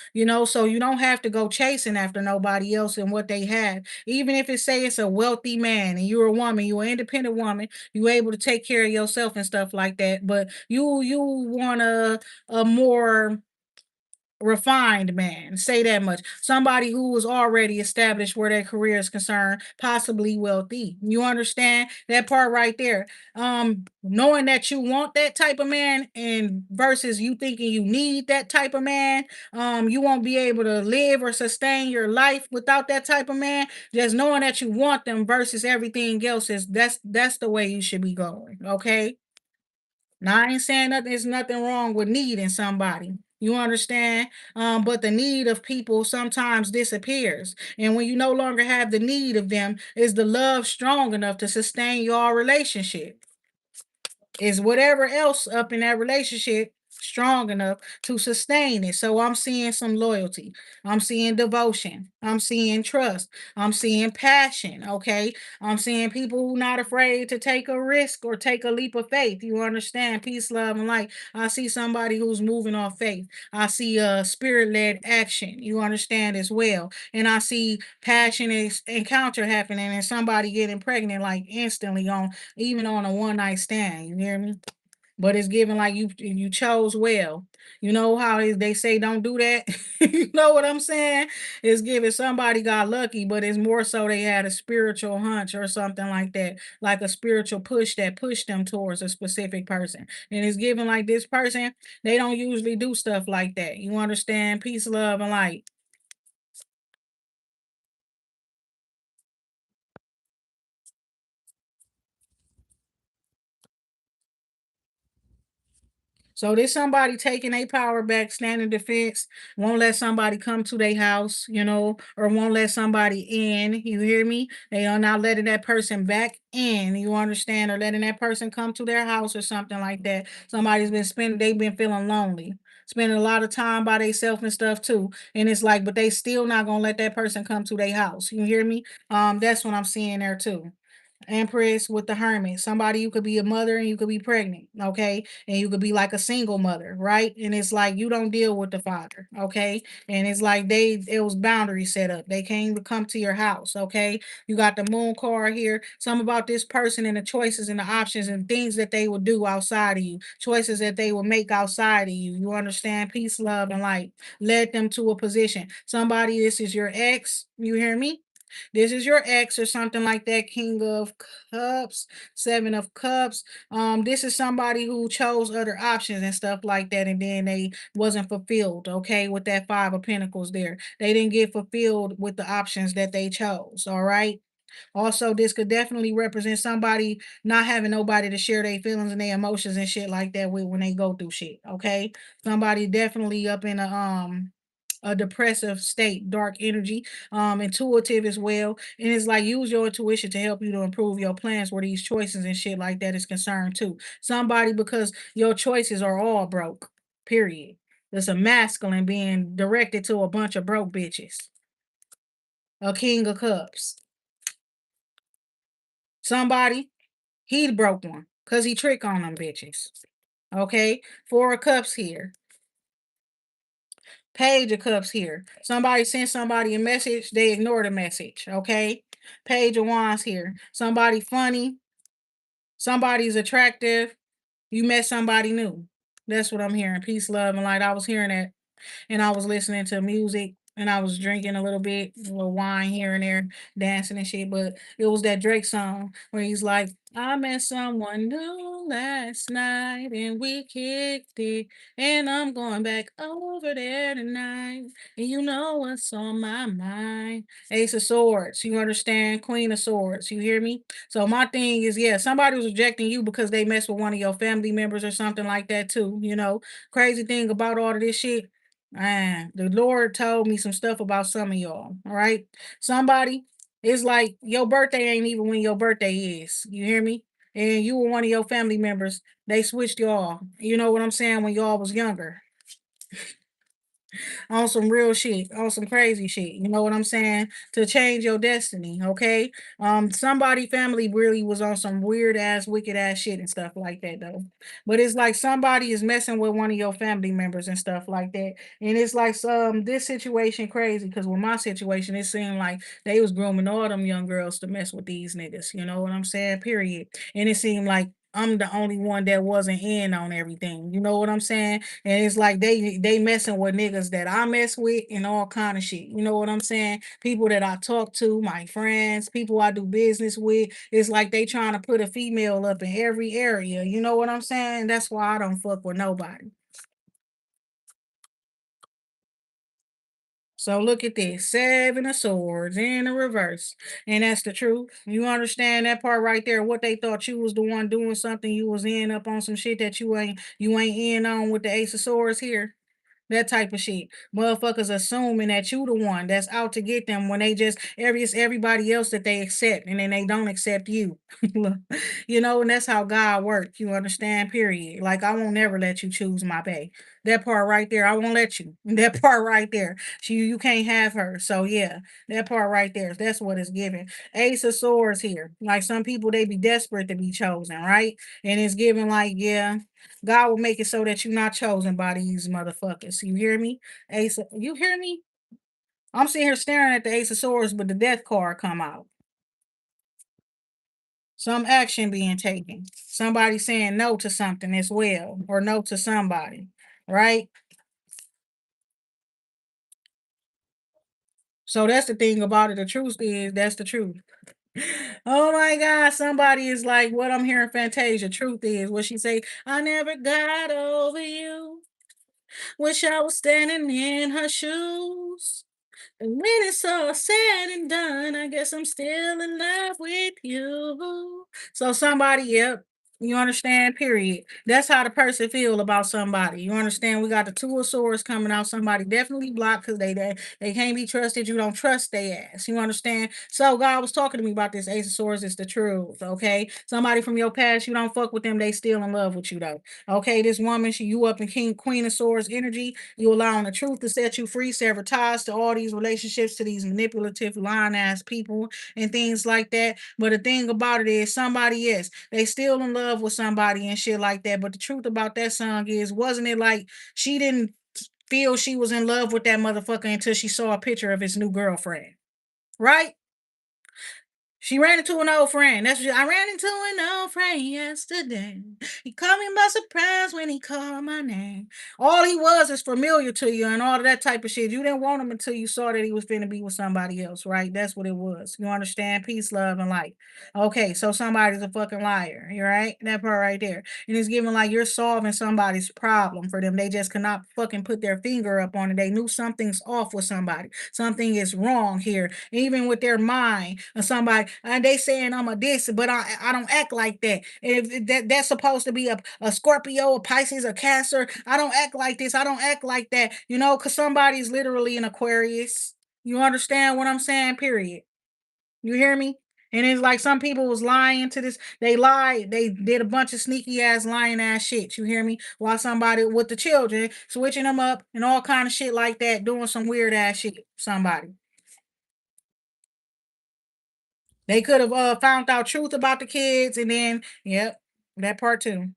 [SPEAKER 1] so you don't have to go chasing after nobody else and what they have. Even if it say it's a wealthy man and you're a woman, you're an independent woman, you're able to take care of yourself and stuff like that. But you want a more refined man, say that much. Somebody who was already established where their career is concerned, possibly wealthy. You understand that part right there? Knowing that you want that type of man and versus you thinking you need that type of man, you won't be able to live or sustain your life without that type of man. Just knowing that you want them versus everything else is that's the way you should be going. Okay. Now, I ain't saying nothing. There's nothing wrong with needing somebody. You understand? But the need of people sometimes disappears. And when you no longer have the need of them, is the love strong enough to sustain your relationship? Is whatever else up in that relationship strong enough to sustain it? So I'm seeing some loyalty. I'm seeing devotion. I'm seeing trust. I'm seeing passion. Okay. I'm seeing people who not afraid to take a risk or take a leap of faith. You understand? Peace, love, and light. I see somebody who's moving off faith. I see a spirit-led action. You understand as well. And I see passionate encounter happening and somebody getting pregnant like instantly on even on a one night stand. You hear me? But it's given like you chose well. You know how they say don't do that. You know what I'm saying? It's given somebody got lucky, but it's more so they had a spiritual hunch or something like that, like a spiritual push that pushed them towards a specific person. And it's given like this person, they don't usually do stuff like that. You understand? Peace, love, and light. So there's somebody taking a power back, standing defense, won't let somebody come to their house, or won't let somebody in. You hear me? They are not letting that person back in. You understand? Or letting that person come to their house or something like that. They've been feeling lonely, spending a lot of time by themselves and stuff too. And it's like, but they still not gonna let that person come to their house. You hear me? That's what I'm seeing there too. Empress with the hermit. Somebody you could be a mother and you could be pregnant, okay? And you could be like a single mother, right? And it's like you don't deal with the father, okay? And it's like it was boundaries set up. They came to come to your house, okay? You got the moon card here. Some about this person and the choices and the options and things that they will do outside of you, choices that they will make outside of you. You understand? Peace, love, and light. Led them to a position. Somebody, this is your ex. You hear me? This is your ex or something like that. King of Cups, Seven of Cups. This is somebody who chose other options and stuff like that, and then they wasn't fulfilled. Okay, with that Five of Pentacles there, they didn't get fulfilled with the options that they chose. All right. Also, this could definitely represent somebody not having nobody to share their feelings and their emotions and shit like that with when they go through shit. Okay, somebody definitely up in a depressive state, dark energy, intuitive as well. And it's like use your intuition to help you to improve your plans where these choices and shit like that is concerned too. Somebody because your choices are all broke. Period. There's a masculine being directed to a bunch of broke bitches. A king of cups. Somebody, he broke one. Cause he trick on them bitches. Okay. Four of cups here. Page of Cups here. Somebody sent somebody a message, they ignore the message, okay? Page of Wands here. Somebody funny, somebody's attractive, you met somebody new. That's what I'm hearing. Peace, love, and light. I was hearing that and I was listening to music and I was drinking a little bit, a little wine here and there, dancing and shit. But it was that Drake song where he's like, I met someone new last night and we kicked it, and I'm going back over there tonight. And you know what's on my mind? Ace of Swords, you understand? Queen of Swords, you hear me? So my thing is, yeah, somebody was rejecting you because they messed with one of your family members or something like that too. Crazy thing about all of this shit, man, the Lord told me some stuff about some of y'all. All right. Somebody, it's like your birthday ain't even when your birthday is. You hear me? And you were one of your family members. They switched y'all. You know what I'm saying? When y'all was younger, on some real shit, on some crazy shit. You know what I'm saying? To change your destiny, okay? Somebody family really was on some weird ass, wicked ass shit and stuff like that though. But it's like somebody is messing with one of your family members and stuff like that. And it's like some this situation crazy because with my situation, it seemed like they was grooming all them young girls to mess with these niggas. You know what I'm saying? Period. And it seemed like I'm the only one that wasn't in on everything. You know what I'm saying? And it's like they messing with niggas that I mess with and all kind of shit. You know what I'm saying? People that I talk to, my friends, people I do business with. It's like they trying to put a female up in every area. You know what I'm saying? That's why I don't fuck with nobody. So look at this, Seven of Swords in the reverse. And that's the truth. You understand that part right there? What they thought you was the one doing something, you was in up on some shit that you ain't in on with the Ace of Swords here. That type of shit. Motherfuckers assuming that you the one that's out to get them when they just it's everybody else that they accept and then they don't accept you. And that's how God works. You understand? Period. Like I won't never let you choose my bae. That part right there, I won't let you. That part right there. You can't have her. So yeah, that part right there. That's what it's giving. Ace of Swords here. Like some people they be desperate to be chosen, right? And it's giving like, yeah. God will make it so that you're not chosen by these motherfuckers. You hear me? You hear me? I'm sitting here staring at the Ace of Swords, but the death card come out. Some action being taken. Somebody saying no to something as well, or no to somebody, right? So that's the thing about it. The truth is that's the truth. Oh my God, somebody is like what I'm hearing Fantasia. Truth is what she say, I never got over you. Wish I was standing in her shoes. And when it's all said and done, I guess I'm still in love with you. So somebody, yep. You understand? Period. That's how the person feel about somebody. You understand? We got the two of swords coming out. Somebody definitely blocked because they can't be trusted. You don't trust their ass. You understand? So God was talking to me about this Ace of Swords. It's the truth. Okay. Somebody from your past, you don't fuck with them. They still in love with you though. Okay. This woman, you up in Queen of Swords energy. You allowing the truth to set you free, sever ties to all these relationships, to these manipulative, lying ass people and things like that. But the thing about it is, somebody, yes, they still in love with somebody and shit like that. But the truth about that song is, wasn't it like she didn't feel she was in love with that motherfucker until she saw a picture of his new girlfriend, right? She ran into an old friend. That's what I ran into an old friend yesterday. He caught me by surprise when he called my name. All he was is familiar to you and all of that type of shit. You didn't want him until you saw that he was finna be with somebody else, right? That's what it was. You understand? Peace, love, and light. Okay, so somebody's a fucking liar. You right? That part right there. And it's giving like you're solving somebody's problem for them. They just cannot fucking put their finger up on it. They knew something's off with somebody. Something is wrong here. Even with their mind or somebody, and they saying I'm a this, but I don't act like that. If that's supposed to be a Scorpio, a Pisces, a Cancer, I don't act like this. I don't act like that. Because somebody's literally an Aquarius. You understand what I'm saying? Period. You hear me? And it's like some people was lying to this. They lied. They did a bunch of sneaky ass lying ass shit. You hear me? While somebody with the children switching them up and all kind of shit like that, doing some weird ass shit. Somebody. They could have found out truth about the kids, and then, yep, that part too.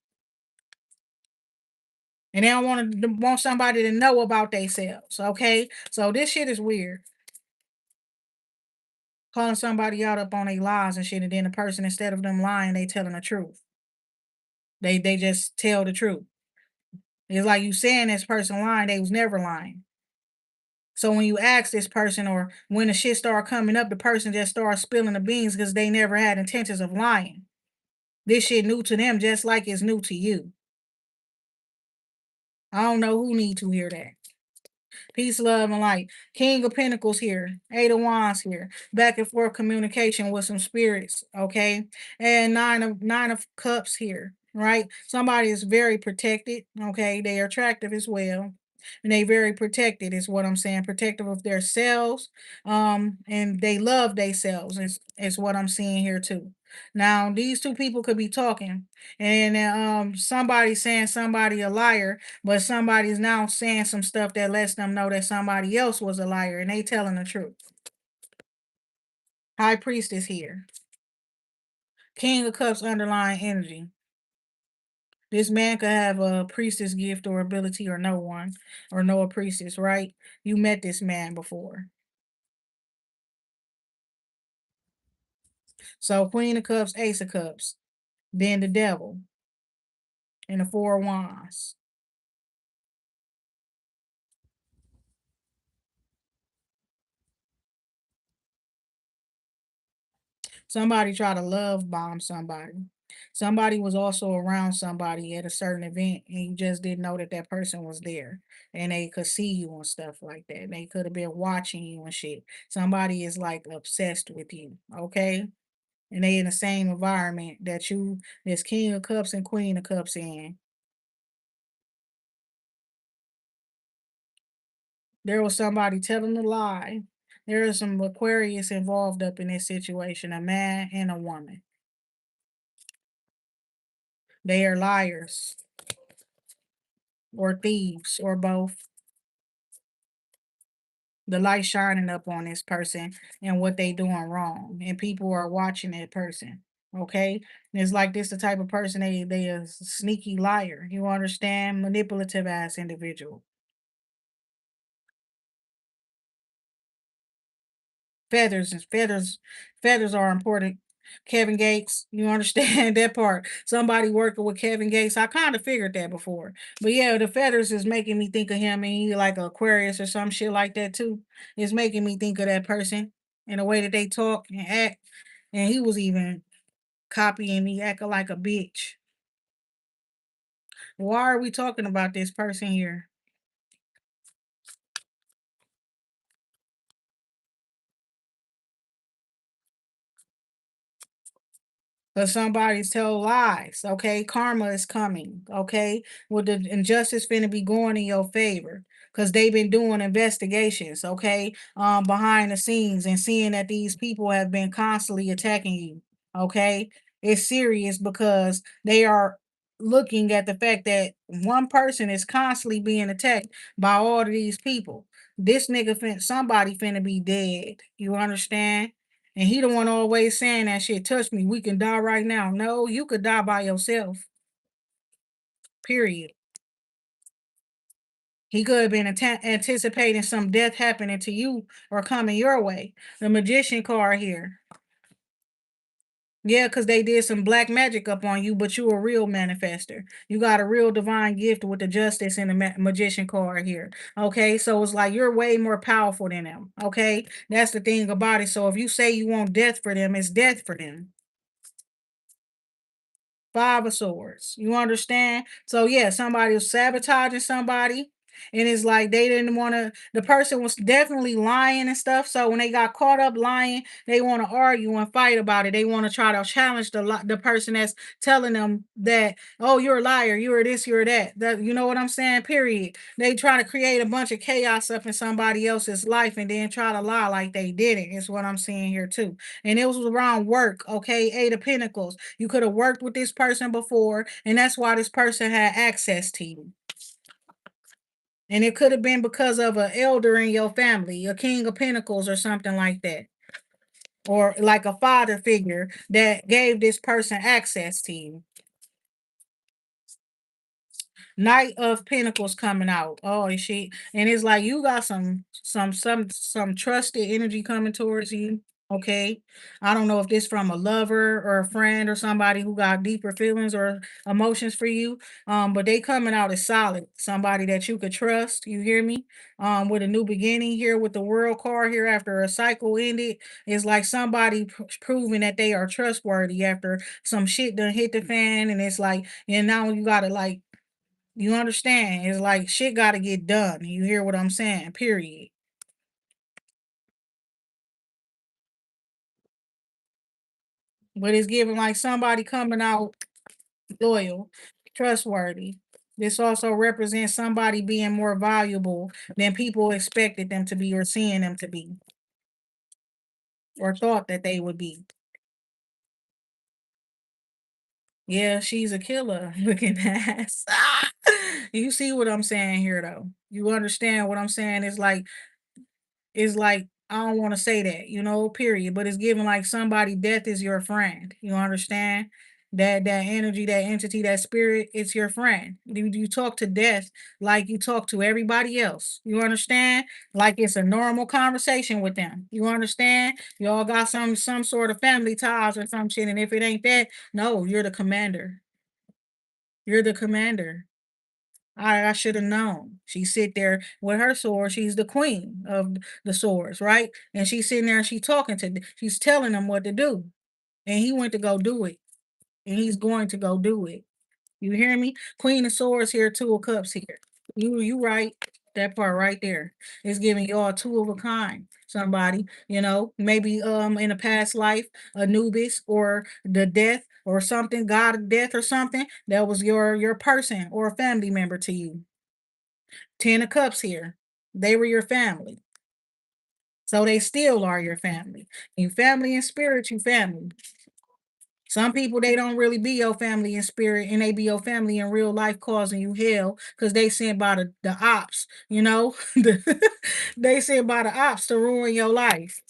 [SPEAKER 1] And they don't want somebody to know about themselves. Okay, so this shit is weird. Calling somebody out up on their lies and shit, and then the person, instead of them lying, they telling the truth. They just tell the truth. It's like you saying this person lying, they was never lying. So when you ask this person, or when the shit start coming up, the person just starts spilling the beans because they never had intentions of lying. This shit new to them, just like it's new to you. I don't know who need to hear that. Peace, love, and light. King of Pentacles here. Eight of Wands here. Back and forth communication with some spirits. Okay. And nine of cups here. Right. Somebody is very protected. Okay. They are attractive as well. And they very protected is what I'm saying. Protective of their selves. And they love themselves is what I'm seeing here too. Now these two people could be talking, and somebody saying somebody a liar, but somebody's now saying some stuff that lets them know that somebody else was a liar and they telling the truth. High Priestess here. King of Cups underlying energy. This man could have a priestess gift or ability, or no one, or know a priestess, right? You met this man before. So Queen of Cups, Ace of Cups, then the devil, and the Four of Wands. Somebody try to love bomb somebody. Somebody was also around somebody at a certain event, and you just didn't know that that person was there, and they could see you and stuff like that. And they could have been watching you and shit. Somebody is like obsessed with you, okay? And they in the same environment that you, this King of Cups and Queen of Cups in. There was somebody telling a lie. There is some Aquarius involved up in this situation, a man and a woman. They are liars or thieves or both. The light shining up on this person and what they doing wrong, and people are watching that person. Okay, and it's like this the type of person they a sneaky liar. You understand? Manipulative ass individual. Feathers are important. Kevin Gates, you understand that part. Somebody working with Kevin Gates. I kind of figured that before. But yeah, the feathers is making me think of him, and he like Aquarius or some shit like that too. It's making me think of that person and the way that they talk and act. And he was even copying me, acting like a bitch. Why are we talking about this person here? Because somebody's tell lies. Okay, karma is coming. Okay, well the injustice finna be going in your favor because they've been doing investigations. Okay, behind the scenes and seeing that these people have been constantly attacking you. Okay, it's serious because they are looking at the fact that one person is constantly being attacked by all of these people. This nigga somebody finna be dead. You understand? And he the one always saying that shit, touch me, we can die right now. No, you could die by yourself. Period. He could have been anticipating some death happening to you or coming your way. The magician card here. Yeah, because they did some black magic up on you, but you a real manifester. You got a real divine gift with the justice and the magician card here. Okay, so it's like you're way more powerful than them. Okay, that's the thing about it. So if you say you want death for them, it's death for them. Five of Swords. You understand? So yeah, somebody was sabotaging somebody. And it's like they didn't want to, the person was definitely lying and stuff. So when they got caught up lying, they want to argue and fight about it. They want to try to challenge the person that's telling them that, oh, you're a liar, you're this, you're that. That you know what I'm saying? Period. They try to create a bunch of chaos up in somebody else's life and then try to lie like they didn't. Is what I'm seeing here too. And it was around work, okay? Eight of Pentacles. You could have worked with this person before, and that's why this person had access to you. And it could have been because of an elder in your family, a king of pentacles or something like that. Or like a father figure that gave this person access to you. Knight of Pentacles coming out. Oh, and it's like you got some trusted energy coming towards you. Okay. I don't know if this from a lover or a friend or somebody who got deeper feelings or emotions for you. But they coming out as solid. Somebody that you could trust. You hear me? With a new beginning here with the world card here after a cycle ended. It's like somebody proving that they are trustworthy after some shit done hit the fan. And it's like, and now you gotta like you understand? It's like shit got to get done. You hear what I'm saying? Period. But it's giving like somebody coming out loyal, trustworthy. This also represents somebody being more valuable than people expected them to be or seeing them to be or thought that they would be. Yeah, she's a killer looking ass. You see what I'm saying here though. You understand what I'm saying? It's like I don't want to say that, period. But it's given like somebody death is your friend. You understand? That energy, that entity, that spirit, it's your friend. You talk to death like you talk to everybody else. You understand? Like it's a normal conversation with them. You understand? You all got some sort of family ties or some shit. And if it ain't that, no, you're the commander. You're the commander. I should have known. She sit there with her sword. She's the queen of the swords, right? And she's sitting there and she's telling him what to do. And he went to go do it. And he's going to go do it. You hear me? Queen of swords here, two of cups here. You right. That part right there is giving y'all two of a kind. Somebody, maybe in a past life, Anubis or the death or something, God of death or something, that was your person or a family member to you. Ten of cups here. They were your family. So they still are your family. You family in spirit, you family. Some people they don't really be your family in spirit, and they be your family in real life, causing you hell because they sent by the ops. You know, they sent by the ops to ruin your life.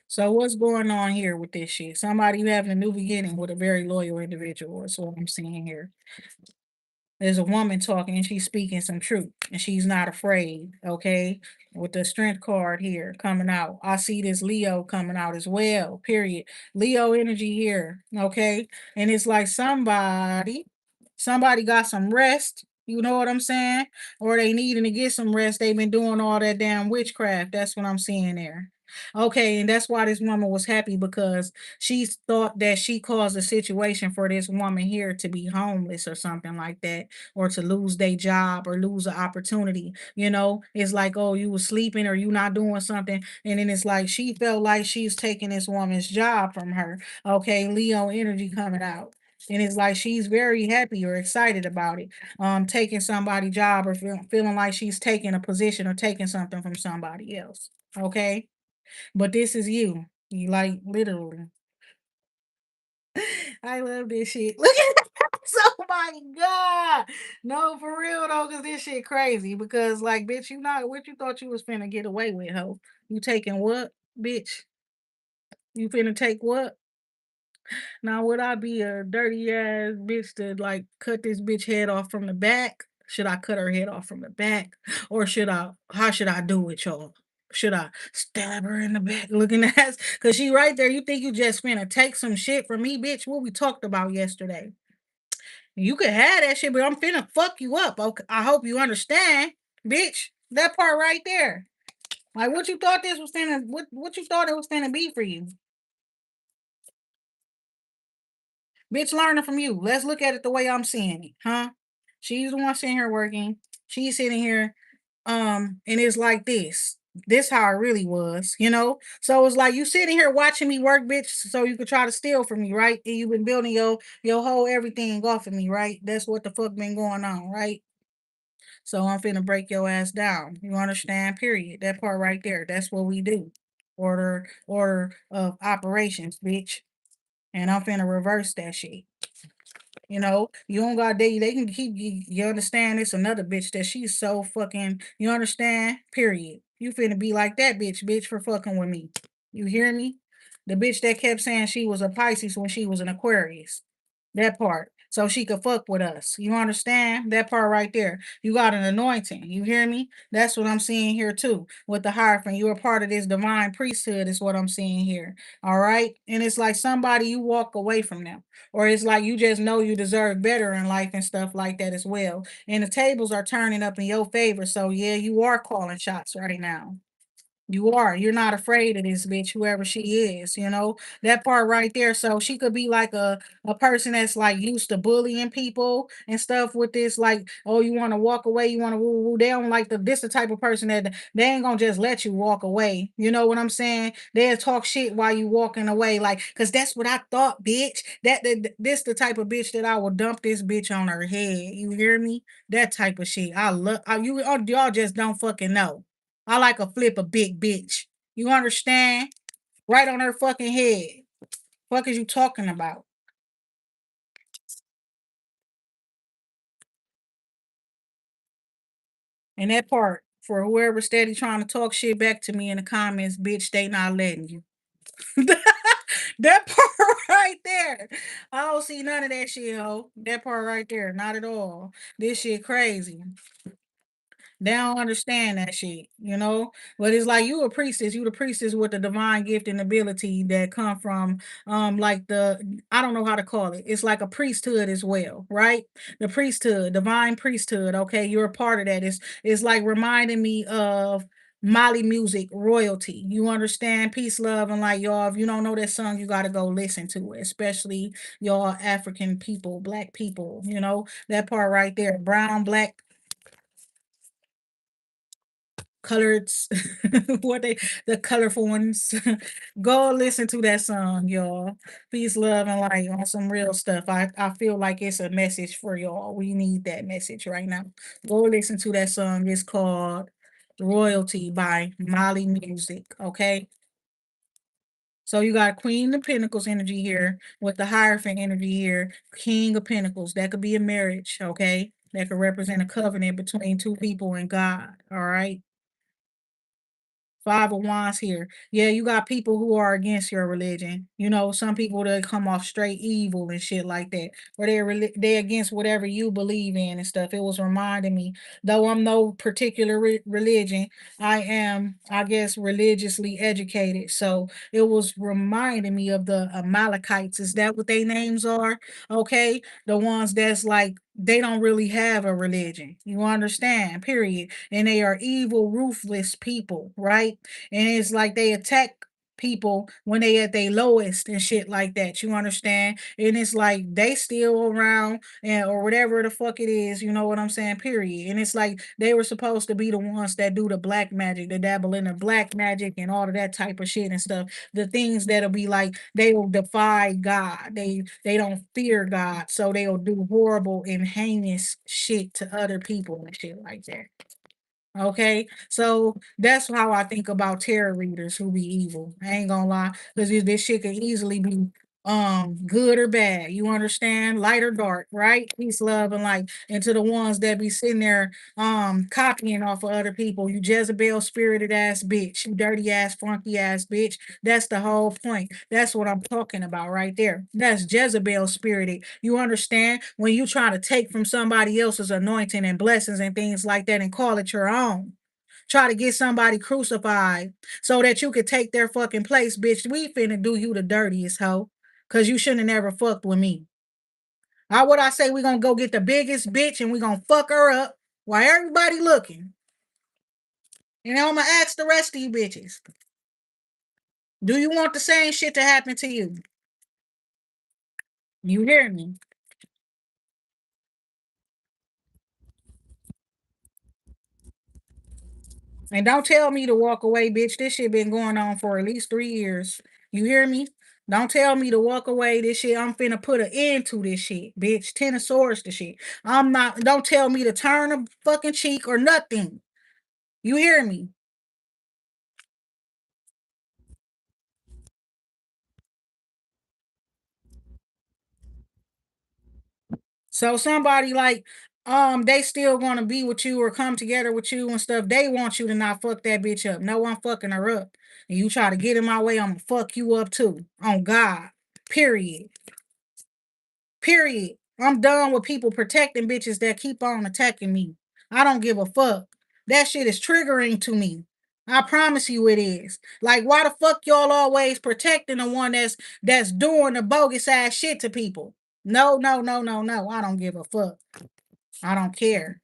[SPEAKER 1] So what's going on here with this shit? Somebody you having a new beginning with a very loyal individual. That's what I'm seeing here. There's a woman talking and she's speaking some truth and she's not afraid, okay? With the strength card here coming out. I see this Leo coming out as well, period. Leo energy here, okay? And it's like somebody got some rest, you know what I'm saying? Or they needing to get some rest. They've been doing all that damn witchcraft. That's what I'm seeing there. Okay, and that's why this woman was happy because she thought that she caused a situation for this woman here to be homeless or something like that, or to lose their job or lose an opportunity. You know, it's like, oh, you was sleeping or you not doing something. And then it's like she felt like she's taking this woman's job from her. Okay, Leo energy coming out. And it's like she's very happy or excited about it. Taking somebody's job or feeling like she's taking a position or taking something from somebody else. Okay. But this is you. You like literally. I love this shit. Look at that. Oh my god. No, for real though, cause this shit crazy. Because like, bitch, you not what you thought you was finna get away with, ho. You taking what, bitch? You finna take what? Now would I be a dirty ass bitch to like cut this bitch head off from the back? Should I cut her head off from the back? Or should I how should I do it, y'all? Should I stab her in the back looking ass? Cause she right there. You think you just finna take some shit from me, bitch? What we talked about yesterday. You could have that shit, but I'm finna fuck you up. Okay, I hope you understand, bitch. That part right there. Like what you thought this was finna what you thought it was finna be for you. Bitch learning from you. Let's look at it the way I'm seeing it, huh? She's the one sitting here working. She's sitting here, and it's like this. This how it really was, you know. So it's like you sitting here watching me work, bitch, so you could try to steal from me, right? And you've been building your whole everything off of me, right? That's what the fuck been going on, right? So I'm finna break your ass down. You understand? Period. That part right there. That's what we do. Order of operations, bitch. And I'm finna reverse that shit. You know, you don't got they can keep you understand it's another bitch that she's so fucking you understand? Period. You finna be like that bitch for fucking with me. You hear me? The bitch that kept saying she was a Pisces when she was an Aquarius. That part. So she could fuck with us. You understand? That part right there. You got an anointing. You hear me? That's what I'm seeing here too. With the Hierophant. You're a part of this divine priesthood, is what I'm seeing here. All right. And it's like somebody you walk away from them. Or it's like you just know you deserve better in life and stuff like that as well. And the tables are turning up in your favor. So yeah, you are calling shots right now. You are. You're not afraid of this bitch, whoever she is, you know? That part right there. So she could be like a person that's like used to bullying people and stuff with this, like, oh, you want to walk away, you want to woo woo. They don't like this the type of person that they ain't gonna just let you walk away. You know what I'm saying? They'll talk shit while you walking away, like, cause that's what I thought, bitch. This the type of bitch that I will dump this bitch on her head. You hear me? That type of shit. I love you y'all just don't fucking know. I like a flip a big bitch. You understand? Right on her fucking head. Fuck is you talking about? And that part, for whoever steady trying to talk shit back to me in the comments, bitch, they not letting you. That part right there. I don't see none of that shit, ho. That part right there, not at all. This shit crazy. They don't understand that shit, you know. But it's like you a priestess, you the priestess with the divine gift and ability that come from like the I don't know how to call it. It's like a priesthood as well, right? The priesthood, divine priesthood. Okay, you're a part of that. It's like reminding me of Molly music royalty. You understand peace, love, and like y'all. If you don't know that song, you got to go listen to it, especially y'all African people, black people. You know that part right there, brown, black colored what they the colorful ones. Go listen to that song, y'all. Peace, love, and light on some real stuff. I feel like it's a message for y'all. We need that message right now. Go listen to that song. It's called Royalty by Molly Music. Okay. So you got Queen of Pentacles energy here with the Hierophant energy here, King of Pentacles. That could be a marriage, okay? That could represent a covenant between two people and God, all right? Five of Wands here. Yeah, you got people who are against your religion. You know, some people that come off straight evil and shit like that, or they against whatever you believe in and stuff. It was reminding me, though I'm no particular religion, I am, I guess, religiously educated. So it was reminding me of the Amalekites. Is that what their names are? Okay, the ones that's like they don't really have a religion. You understand? Period. And they are evil, ruthless people, right? And it's like they attack people when they at their lowest and shit like that. You understand? And it's like they still around and or whatever the fuck it is, you know what I'm saying? Period. And it's like they were supposed to be the ones that do the black magic, the dabble in the black magic and all of that type of shit and stuff. The things that'll be like they will defy God. They don't fear God. So they'll do horrible and heinous shit to other people and shit like that. Okay, so that's how I think about tarot readers who be evil. I ain't gonna lie, because this shit can easily be good or bad. You understand? Light or dark, right? Peace, love, and light. And to the ones that be sitting there copying off of other people, you Jezebel spirited ass bitch, you dirty ass, funky ass bitch. That's the whole point. That's what I'm talking about right there. That's Jezebel spirited. You understand? When you try to take from somebody else's anointing and blessings and things like that and call it your own. Try to get somebody crucified so that you could take their fucking place, bitch. We finna do you the dirtiest hoe. Cause you shouldn't have never fucked with me. How would I say we gonna go get the biggest bitch and we gonna fuck her up while everybody looking? And I'm gonna ask the rest of you bitches. Do you want the same shit to happen to you? You hear me? And don't tell me to walk away, bitch. This shit been going on for at least 3 years. You hear me? Don't tell me to walk away. This shit, I'm finna put an end to this shit, bitch. Ten of swords to shit. I'm not, don't tell me to turn a fucking cheek or nothing. You hear me? So somebody like, they still gonna be with you or come together with you and stuff. They want you to not fuck that bitch up. No, I'm fucking her up. And you try to get in my way, I'm gonna fuck you up too. On God. Period. Period. I'm done with people protecting bitches that keep on attacking me. I don't give a fuck. That shit is triggering to me. I promise you it is. Like, why the fuck y'all always protecting the one that's doing the bogus ass shit to people? No, no, no, no, no. I don't give a fuck. I don't care.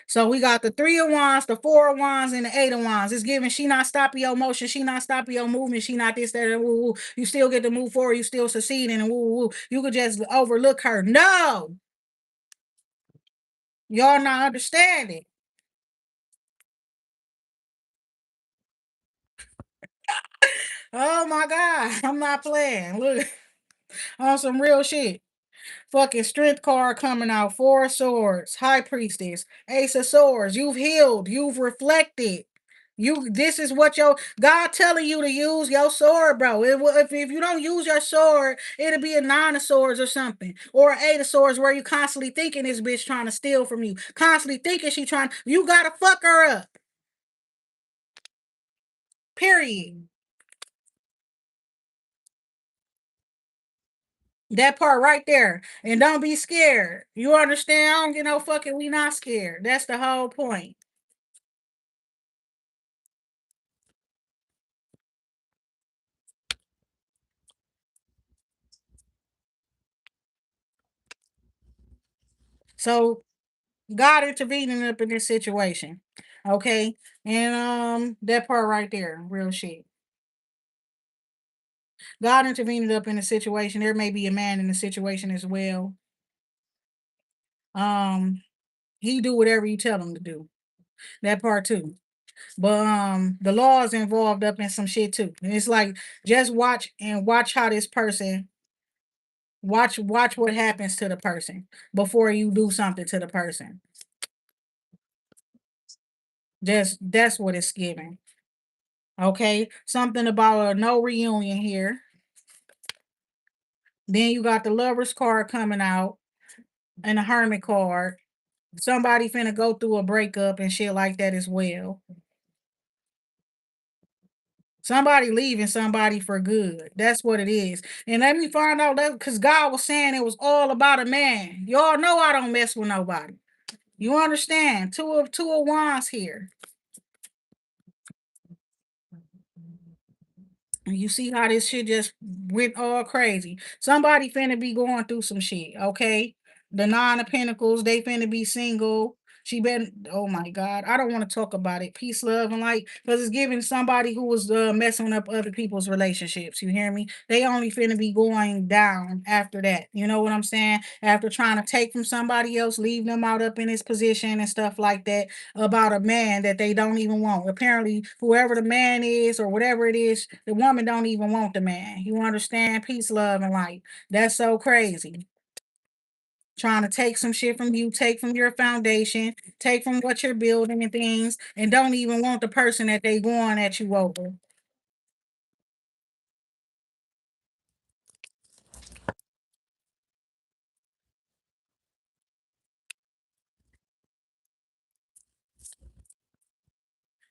[SPEAKER 1] So we got the 3 of Wands, the 4 of Wands, and the 8 of Wands. It's giving she not stopping your motion, she not stopping your movement, she not this, that, and woo, woo. You still get to move forward, you still succeeding, and woo, woo, woo. You could just overlook her. No, y'all not understanding. Oh my God, I'm not playing. Look, on some real shit. Fucking strength card coming out. 4 of Swords, High Priestess, Ace of Swords. You've healed. You've reflected. This is what your God telling you to use your sword, bro. If you don't use your sword, it'll be a 9 of Swords or something, or 8 of Swords, where you constantly thinking this bitch trying to steal from you, constantly thinking she trying. You gotta fuck her up. Period. That part right there. And don't be scared. You understand? I don't get no fucking we not scared. That's the whole point. So God intervening up in this situation. Okay. And that part right there, real shit. God intervening up in the situation. There may be a man in the situation as well. Um, he do whatever you tell him to do. That part too. But the law is involved up in some shit too. And it's like just watch how this person watch what happens to the person before you do something to the person. Just that's what it's giving. Okay. Something about a no reunion here. Then you got the lover's card coming out and a hermit card. Somebody finna go through a breakup and shit like that as well. Somebody leaving somebody for good. That's what it is. And let me find out that because God was saying it was all about a man. Y'all know I don't mess with nobody. You understand? Two of wands here. And you see how this shit just went all crazy. Somebody finna be going through some shit, okay? The nine of pentacles, they finna be single. She been, oh my God, I don't want to talk about it. Peace, love, and light, because it's giving somebody who was messing up other people's relationships. You hear me? They only finna be going down after that. You know what I'm saying? After trying to take from somebody else, leave them out up in his position and stuff like that about a man that they don't even want. Apparently, whoever the man is or whatever it is, the woman don't even want the man. You understand? Peace, love, and light. That's so crazy. Trying to take some shit from you, take from your foundation, take from what you're building and things, and don't even want the person that they going at you over.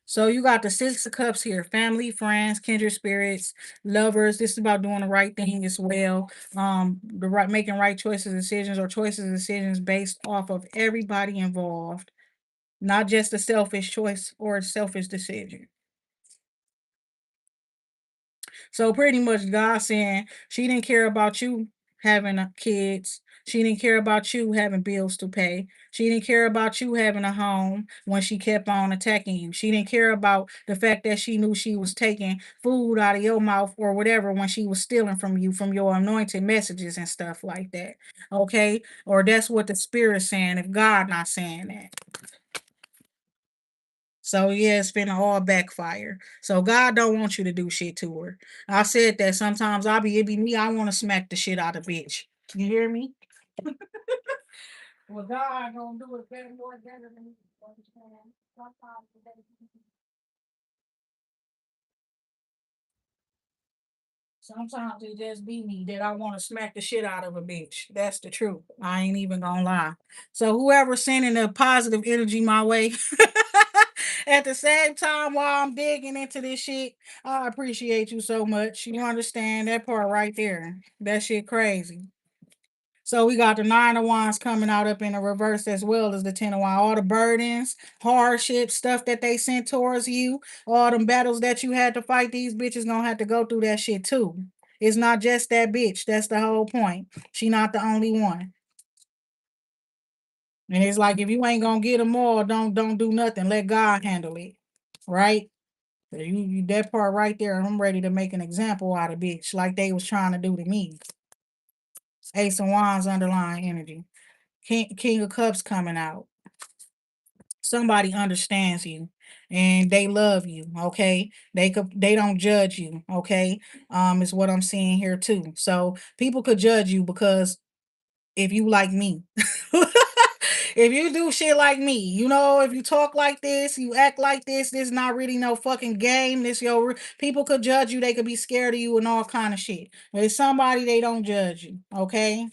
[SPEAKER 1] So you got the Six of Cups here, family, friends, kindred spirits, lovers. This is about doing the right thing as well. The right making right choices, decisions, or choices and decisions based off of everybody involved, not just a selfish choice or a selfish decision. So pretty much God saying she didn't care about you having kids. She didn't care about you having bills to pay. She didn't care about you having a home when she kept on attacking you. She didn't care about the fact that she knew she was taking food out of your mouth or whatever when she was stealing from you from your anointed messages and stuff like that. Okay? Or that's what the spirit's saying if God not saying that. So yeah, it's been all backfire. So God don't want you to do shit to her. I said that sometimes it be me, I want to smack the shit out of bitch. You hear me? Well, God gonna do it better more better than me. Sometimes Sometimes it just be me that I want to smack the shit out of a bitch. That's the truth. I ain't even gonna lie. So whoever sending a positive energy my way at the same time while I'm digging into this shit, I appreciate you so much. You understand that part right there. That shit crazy. So we got the nine of wands coming out up in the reverse as well as the 10 of wands. All the burdens, hardships, stuff that they sent towards you, all them battles that you had to fight, these bitches gonna have to go through that shit too. It's not just that bitch. That's the whole point. She not the only one. And it's like if you ain't gonna get them all, don't do nothing. Let God handle it. Right? So you that part right there, I'm ready to make an example out of bitch, like they was trying to do to me. Ace of Wands underlying energy. King of Cups coming out. Somebody understands you and they love you, okay? They don't judge you, okay? Is what I'm seeing here too. So people could judge you because if you like me. If you do shit like me, you know, if you talk like this, you act like this not really no fucking game. This your people could judge you, they could be scared of you and all kind of shit. But it's somebody they don't judge you, okay?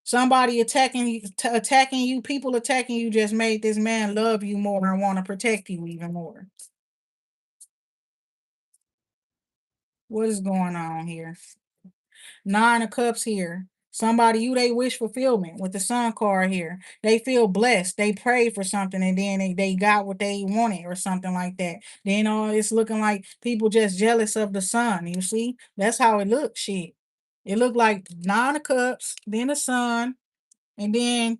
[SPEAKER 1] Somebody attacking you, people attacking you just made this man love you more and want to protect you even more. What is going on here? Nine of Cups here. Somebody you they wish fulfillment with the Sun card here. They feel blessed. They prayed for something and then they got what they wanted or something like that. Then it's looking like people just jealous of the sun. You see? That's how it looks. Shit. It looked like Nine of Cups, then the Sun, and then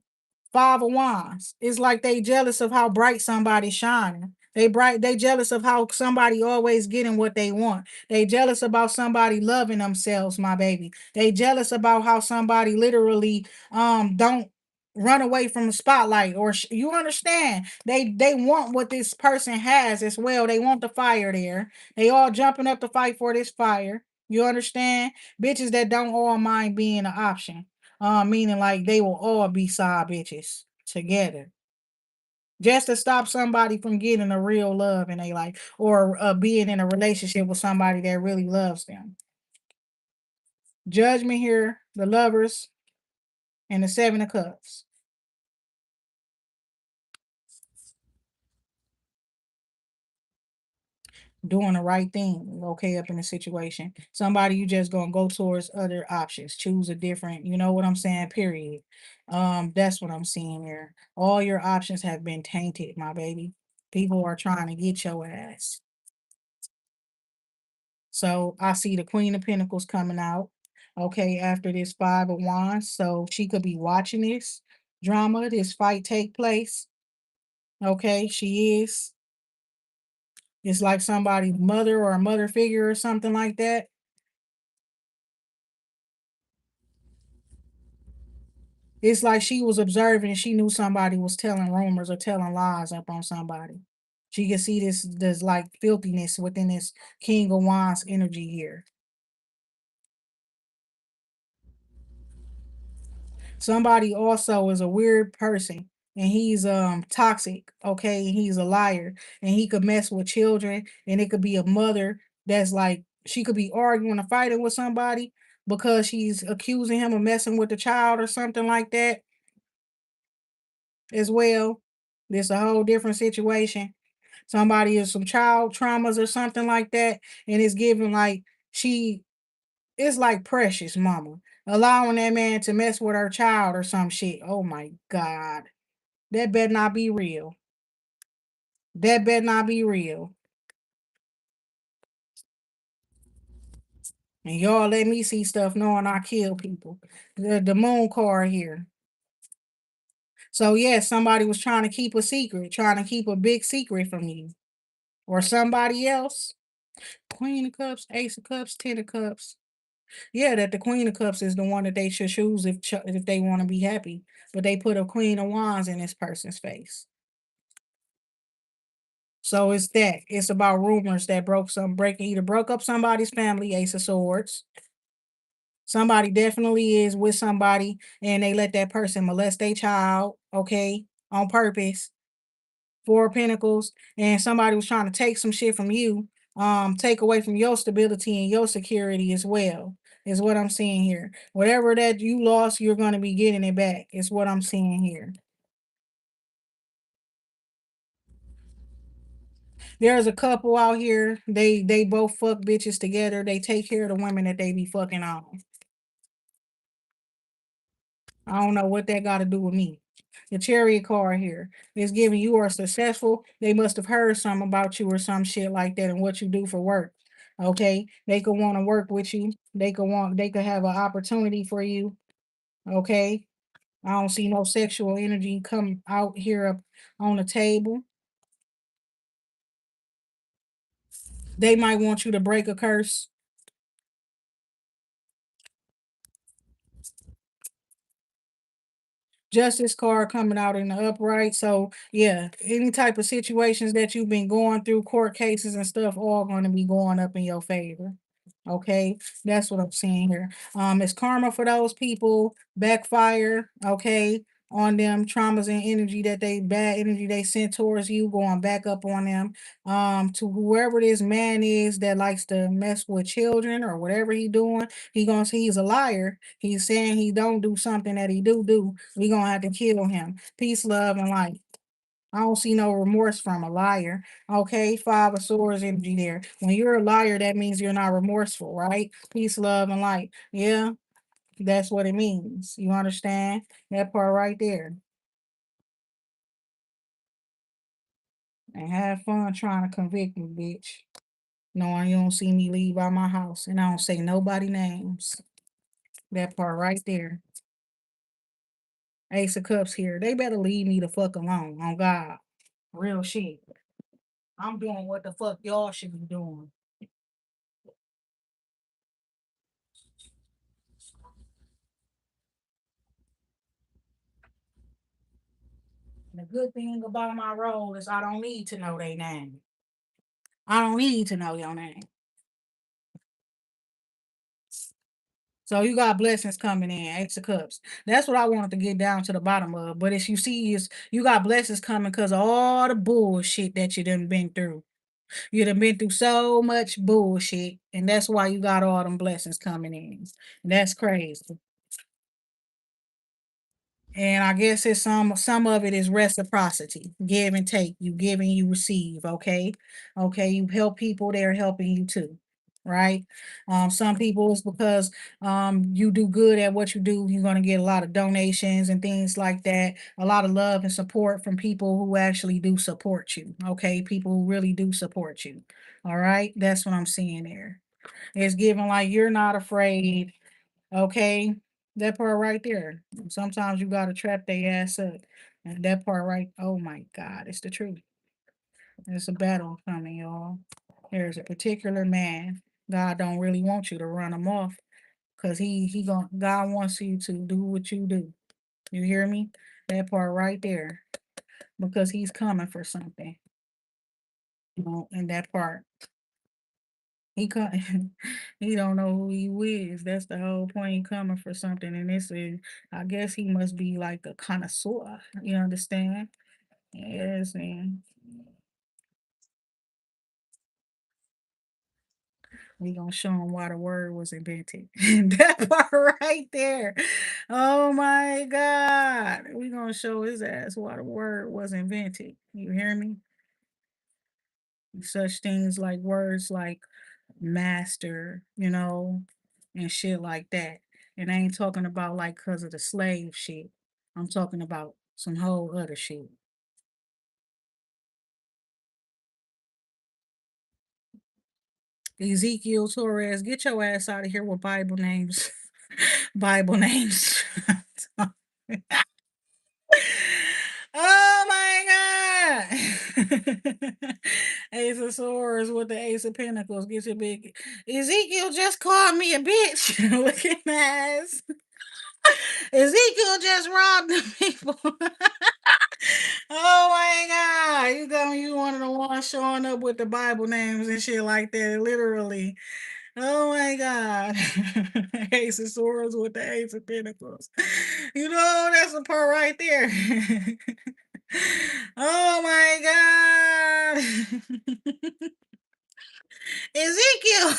[SPEAKER 1] Five of Wands. It's like they jealous of how bright somebody's shining. They jealous of how somebody always getting what they want. They jealous about somebody loving themselves, my baby. They jealous about how somebody literally don't run away from the spotlight, or you understand, they want what this person has as well. They want the fire there. They all jumping up to fight for this fire. You understand? Bitches that don't all mind being an option. Meaning like they will all be side bitches together just to stop somebody from getting a real love in their life, or being in a relationship with somebody that really loves them. Judgment here, the lovers, and the seven of cups. Doing the right thing, okay, up in the situation. Somebody you just gonna go towards other options, choose a different, you know what I'm saying, period. That's what I'm seeing here. All your options have been tainted, my baby. People are trying to get your ass. So I see the Queen of Pentacles coming out, okay, after this Five of Wands. So she could be watching this drama, this fight take place. Okay, she is. It's like somebody's mother or a mother figure or something like that. It's like she was observing and she knew somebody was telling rumors or telling lies up on somebody. She could see this like filthiness within this King of Wands energy here. Somebody also is a weird person and he's toxic, okay? And he's a liar and he could mess with children, and it could be a mother that's like she could be arguing or fighting with somebody because she's accusing him of messing with the child or something like that as well. There's a whole different situation. Somebody is some child traumas or something like that, and it's given like she it's like precious mama allowing that man to mess with her child or some shit. Oh my god. That better not be real. That better not be real. And y'all let me see stuff knowing I kill people. The moon card here. So yes, somebody was trying to keep a secret, trying to keep a big secret from you or somebody else. Queen of Cups, Ace of Cups, Ten of Cups. Yeah, that the Queen of Cups is the one that they should choose if they want to be happy. But they put a Queen of Wands in this person's face. So it's that. It's about rumors that either broke up somebody's family, Ace of Swords. Somebody definitely is with somebody and they let that person molest their child, okay, on purpose. Four of Pentacles, and somebody was trying to take some shit from you, take away from your stability and your security as well, is what I'm seeing here. Whatever that you lost, you're going to be getting it back, is what I'm seeing here. There's a couple out here, they both fuck bitches together. They take care of the women that they be fucking on. I don't know what that got to do with me. The Chariot card here is giving you are successful. They must have heard something about you or some shit like that and what you do for work. Okay. They could want to work with you. They could have an opportunity for you. Okay. I don't see no sexual energy come out here up on the table. They might want you to break a curse. Justice card coming out in the upright. So yeah, any type of situations that you've been going through, court cases and stuff, all going to be going up in your favor. Okay, that's what I'm seeing here. It's karma for those people, backfire, okay, on them, traumas and energy that they bad energy they sent towards you, going back up on them. To whoever this man is that likes to mess with children or whatever he doing, he gonna say he's a liar. He's saying he don't do something that he do. We gonna have to kill him. Peace, love, and light. I don't see no remorse from a liar. Okay, Five of Swords energy there. When you're a liar, that means you're not remorseful, right? Peace, love, and light. Yeah, that's what it means. You understand? That part right there. And have fun trying to convict me, bitch. Knowing you don't see me leave out my house and I don't say nobody names. That part right there. Ace of Cups here. They better leave me the fuck alone. On God. Real shit. I'm doing what the fuck y'all should be doing. The good thing about my role is I don't need to know their name. I don't need to know your name. So you got blessings coming in, Ace of Cups. That's what I wanted to get down to the bottom of. But as you see, is you got blessings coming because of all the bullshit that you done been through. You done been through so much bullshit, and that's why you got all them blessings coming in. That's crazy. And I guess it's some of it is reciprocity, give and take. You give and you receive. Okay, okay. You help people; they're helping you too, right? Some people it's because you do good at what you do. You're gonna get a lot of donations and things like that. A lot of love and support from people who actually do support you. Okay, people who really do support you. All right, that's what I'm seeing there. It's given like you're not afraid. Okay, that part right there. Sometimes you gotta trap their ass up. And that part right, oh my God, it's the truth. It's a battle coming, y'all. There's a particular man. God don't really want you to run him off, cause God wants you to do what you do. You hear me? That part right there, because he's coming for something. And that part. He come he don't know who he is. That's the whole point. He coming for something, and this is, I guess he must be like a connoisseur. You understand? Yes, and we gonna show him why the word was invented. That part right there. Oh my God, we gonna show his ass why the word was invented. You hear me? Such things like words like master, and shit like that. And I ain't talking about like because of the slave shit. I'm talking about some whole other shit. Ezekiel Torres, get your ass out of here with Bible names. Bible names. Oh my God. Ace of Swords with the Ace of Pentacles. Get your big Ezekiel just called me a bitch. Look at my ass. Ezekiel just robbed the people. Oh my God. You one of the ones showing up with the Bible names and shit like that. Literally. Oh my God. Ace of Swords with the Ace of Pentacles. That's the part right there. Oh my God. Ezekiel.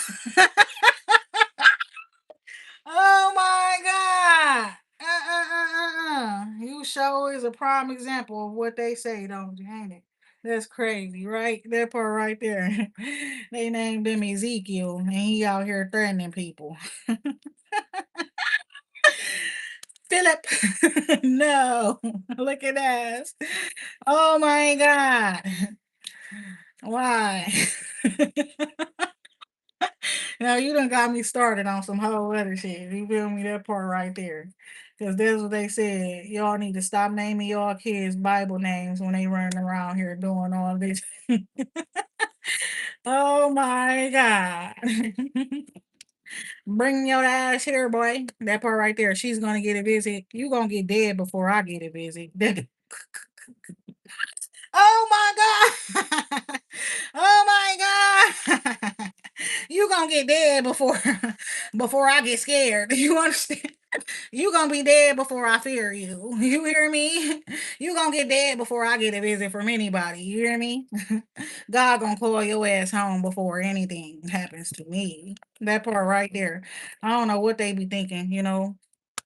[SPEAKER 1] Oh my God. You show is a prime example of what they say, don't you? Ain't it? That's crazy, right? That part right there. They named him Ezekiel, and he out here threatening people. Philip, no, look at that. Oh my God. Why? Now you done got me started on some whole other shit. You feel me? That part right there. Because that's what they said. Y'all need to stop naming y'all kids Bible names when they running around here doing all this. Oh my God. Bring your ass here, boy. That part right there. She's gonna get a visit. You gonna get dead before I get a visit. Oh my God. Oh my God. You gonna get dead before before I get scared. You understand? You gonna be dead before I fear you. You hear me? You gonna get dead before I get a visit from anybody. You hear me? God gonna call your ass home before anything happens to me. That part right there. I don't know what they be thinking.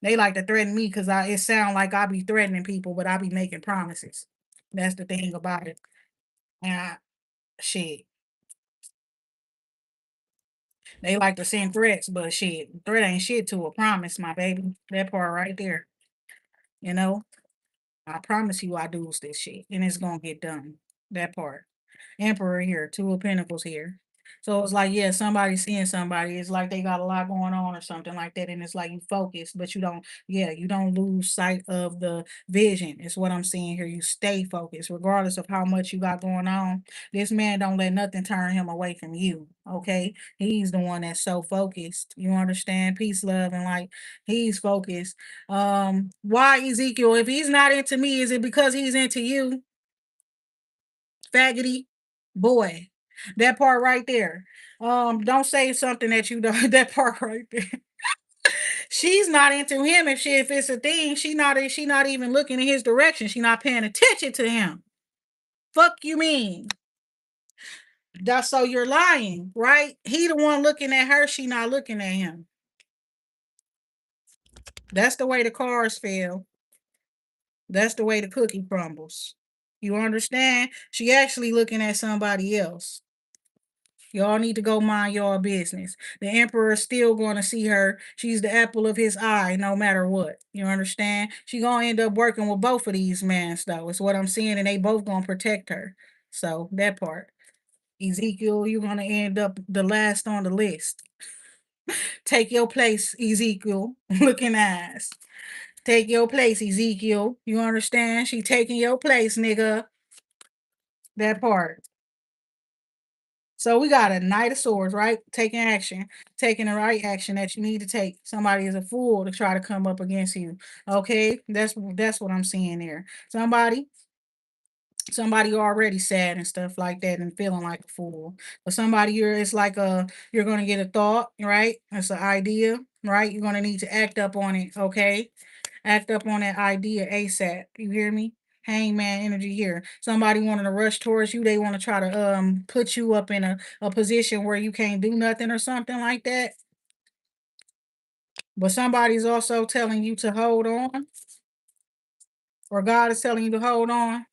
[SPEAKER 1] They like to threaten me because it sound like I be threatening people, but I be making promises. That's the thing about it. And shit. They like to send threats, but shit, threat ain't shit to a promise, my baby. That part right there. You know, I promise you I do this shit and it's gonna get done. That part. Emperor here, two of pentacles here. So it's like, yeah, somebody's seeing somebody. It's like they got a lot going on or something like that. And it's like you focus, but you don't, yeah, you don't lose sight of the vision. It's what I'm seeing here. You stay focused, regardless of how much you got going on. This man don't let nothing turn him away from you. Okay. He's the one that's so focused. You understand? Peace, love, and like he's focused. Why Ezekiel? If he's not into me, is it because he's into you? Faggoty boy. That part right there. Don't say something that you don't that part right there. She's not into him if it's a thing, she not even looking in his direction. She not paying attention to him. Fuck you mean? That's so you're lying, right? He the one looking at her, she not looking at him. That's the way the cars feel. That's the way the cookie crumbles. You understand? She actually looking at somebody else. Y'all need to go mind y'all business. The emperor is still going to see her. She's the apple of his eye, no matter what. You understand? She gonna end up working with both of these mans, though. It's what I'm seeing, and they both gonna protect her. So that part, Ezekiel, you're gonna end up the last on the list. Take your place, Ezekiel. Looking ass. Take your place, Ezekiel. You understand? She taking your place, nigga. That part. So we got a Knight of Swords, right? Taking action, taking the right action that you need to take. Somebody is a fool to try to come up against you. Okay, that's what I'm seeing there. Somebody already sad and stuff like that and feeling like a fool. But somebody it's like you're gonna get a thought, right? It's an idea, right? You're gonna need to act up on it, okay? Act up on that idea ASAP. You hear me? Hangman energy here. Somebody wanting to rush towards you. They want to try to put you up in a position where you can't do nothing or something like that. But somebody's also telling you to hold on, or God is telling you to hold on.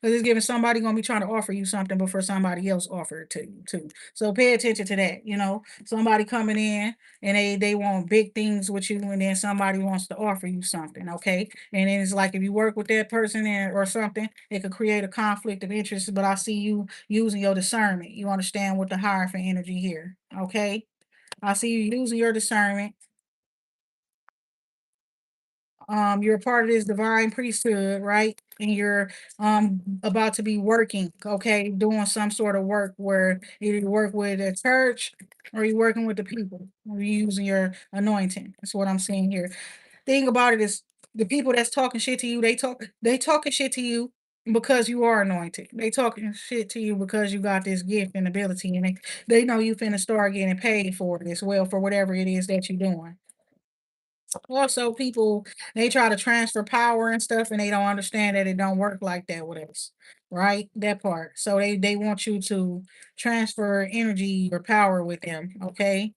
[SPEAKER 1] Because it's giving somebody gonna be trying to offer you something before somebody else offer it to you too. So pay attention to that. You know, somebody coming in and they want big things with you, and then somebody wants to offer you something. Okay, and then it's like if you work with that person or something, it could create a conflict of interest. But I see you using your discernment. You understand what the Hierophant energy here. Okay, I see you using your discernment. You're a part of this divine priesthood, right? And you're about to be working, okay, doing some sort of work where either you work with a church or you're working with the people, or you're using your anointing. That's what I'm seeing here. Thing about it is the people that's talking shit to you, they talking shit to you because you are anointed. They talking shit to you because you got this gift and ability, and they know you finna start getting paid for it as well for whatever it is that you're doing. Also, people they try to transfer power and stuff, and they don't understand that it don't work like that with us, right? That part. So they want you to transfer energy or power with them. Okay.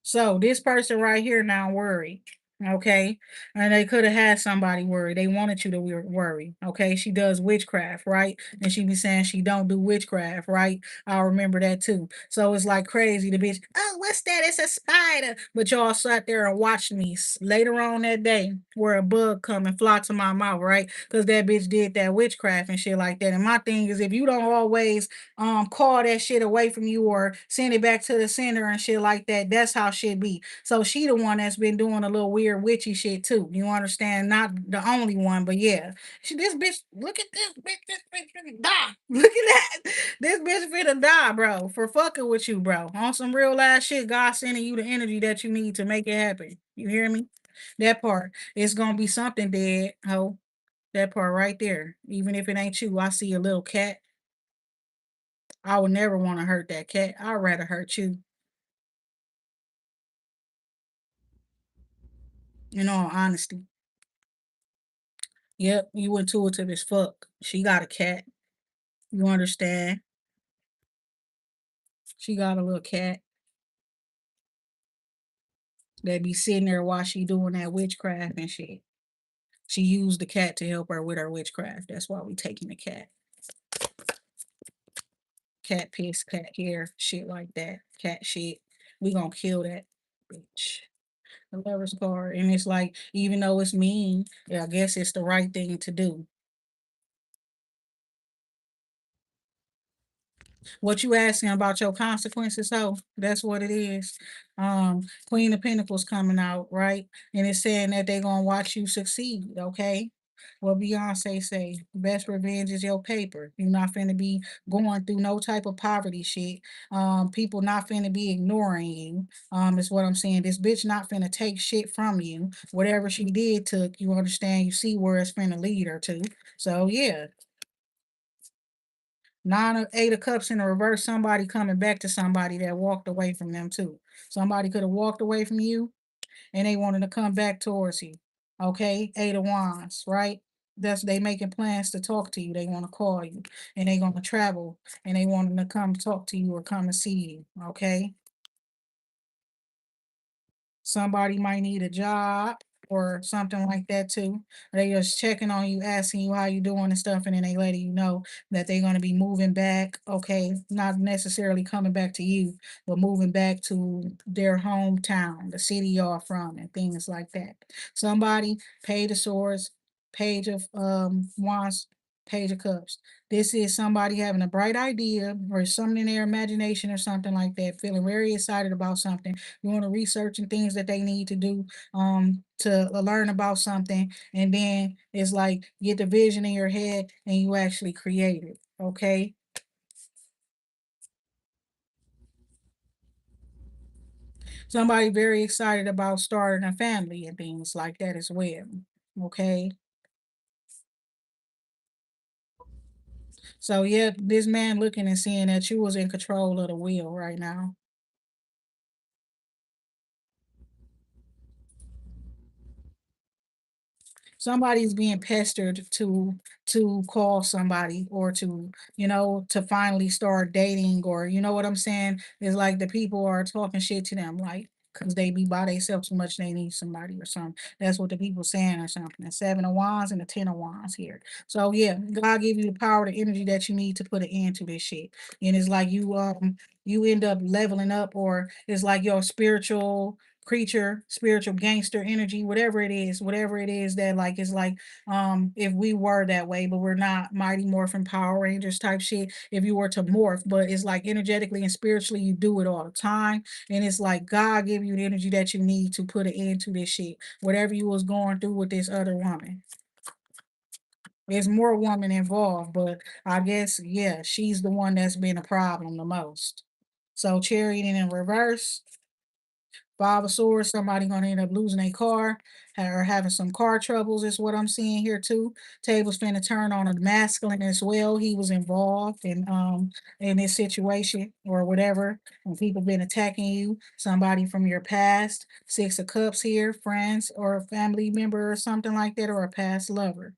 [SPEAKER 1] So this person right here now worried, okay? And they could have had somebody worried. They wanted you to worry, okay? She does witchcraft, right? And she be saying she don't do witchcraft, right? I remember that too. So it's like crazy. The bitch, oh, what's that? It's a spider. But y'all sat there and watched me later on that day where a bug come and fly to my mouth, right? Because that bitch did that witchcraft and shit like that. And my thing is, if you don't always call that shit away from you or send it back to the center and shit like that. That's how shit be. So she the one that's been doing a little weird witchy shit too. You understand? Not the only one, but yeah. This bitch, look at this bitch finna die. Look at that. This bitch finna die, bro, for fucking with you, bro. On some real ass shit, God sending you the energy that you need to make it happen. You hear me? That part. It's gonna be something dead, ho. That part right there. Even if it ain't you, I see a little cat. I would never wanna hurt that cat. I'd rather hurt you, in all honesty. Yep, you intuitive as fuck. She got a cat. You understand? She got a little cat that be sitting there while she doing that witchcraft and shit. She used the cat to help her with her witchcraft. That's why we taking the cat. Cat piss, cat hair, shit like that. Cat shit. We gonna kill that bitch. The lover's card. And it's like, even though it's mean, yeah, I guess it's the right thing to do. What you asking about your consequences? So that's what it is. Queen of Pentacles coming out, right? And it's saying that they're gonna watch you succeed, okay? What Beyonce say, best revenge is your paper. You're not finna be going through no type of poverty shit. People not finna be ignoring you. Is what I'm saying. This bitch not finna take shit from you. Whatever she did took, you understand, you see where it's finna lead her to. So yeah, Nine of Eight of Cups in the reverse, somebody coming back to somebody that walked away from them too. Somebody could have walked away from you and they wanted to come back towards you. Okay, Eight of Wands, right? That's they making plans to talk to you. They want to call you and they gonna travel and they want to come talk to you or come and see you. Okay. Somebody might need a job or something like that too. They just checking on you, asking you how you doing and stuff, and then they letting you know that they're gonna be moving back. Okay, not necessarily coming back to you, but moving back to their hometown, the city y'all from, and things like that. Somebody, Page of Swords, Page of Wands, Page of Cups. This is somebody having a bright idea or something in their imagination or something like that, feeling very excited about something, doing the research and things that they need to do to learn about something, and then it's like get the vision in your head and you actually create it. Okay. Somebody very excited about starting a family and things like that as well. Okay. So yeah, this man looking and seeing that you was in control of the wheel right now. Somebody's being pestered to call somebody or to, to finally start dating, or you know what I'm saying? It's like the people are talking shit to them, like because they be by themselves so much they need somebody or something. That's what the people saying or something. The Seven of Wands and the Ten of Wands here. So yeah, God give you the power, the energy that you need to put an end to this shit. And it's like you end up leveling up, or it's like your spiritual creature, spiritual gangster energy, whatever it is that like it's like if we were that way, but we're not, Mighty Morphin Power Rangers type shit. If you were to morph, but it's like energetically and spiritually, you do it all the time. And it's like God give you the energy that you need to put an end to this shit. Whatever you was going through with this other woman. There's more woman involved, but I guess yeah, she's the one that's been a problem the most. So Chariot in reverse, Five of Swords, somebody gonna end up losing a car or having some car troubles is what I'm seeing here too. Table's finna turn on a masculine as well. He was involved in this situation or whatever. When people been attacking you, somebody from your past. Six of Cups here, friends or a family member or something like that, or a past lover.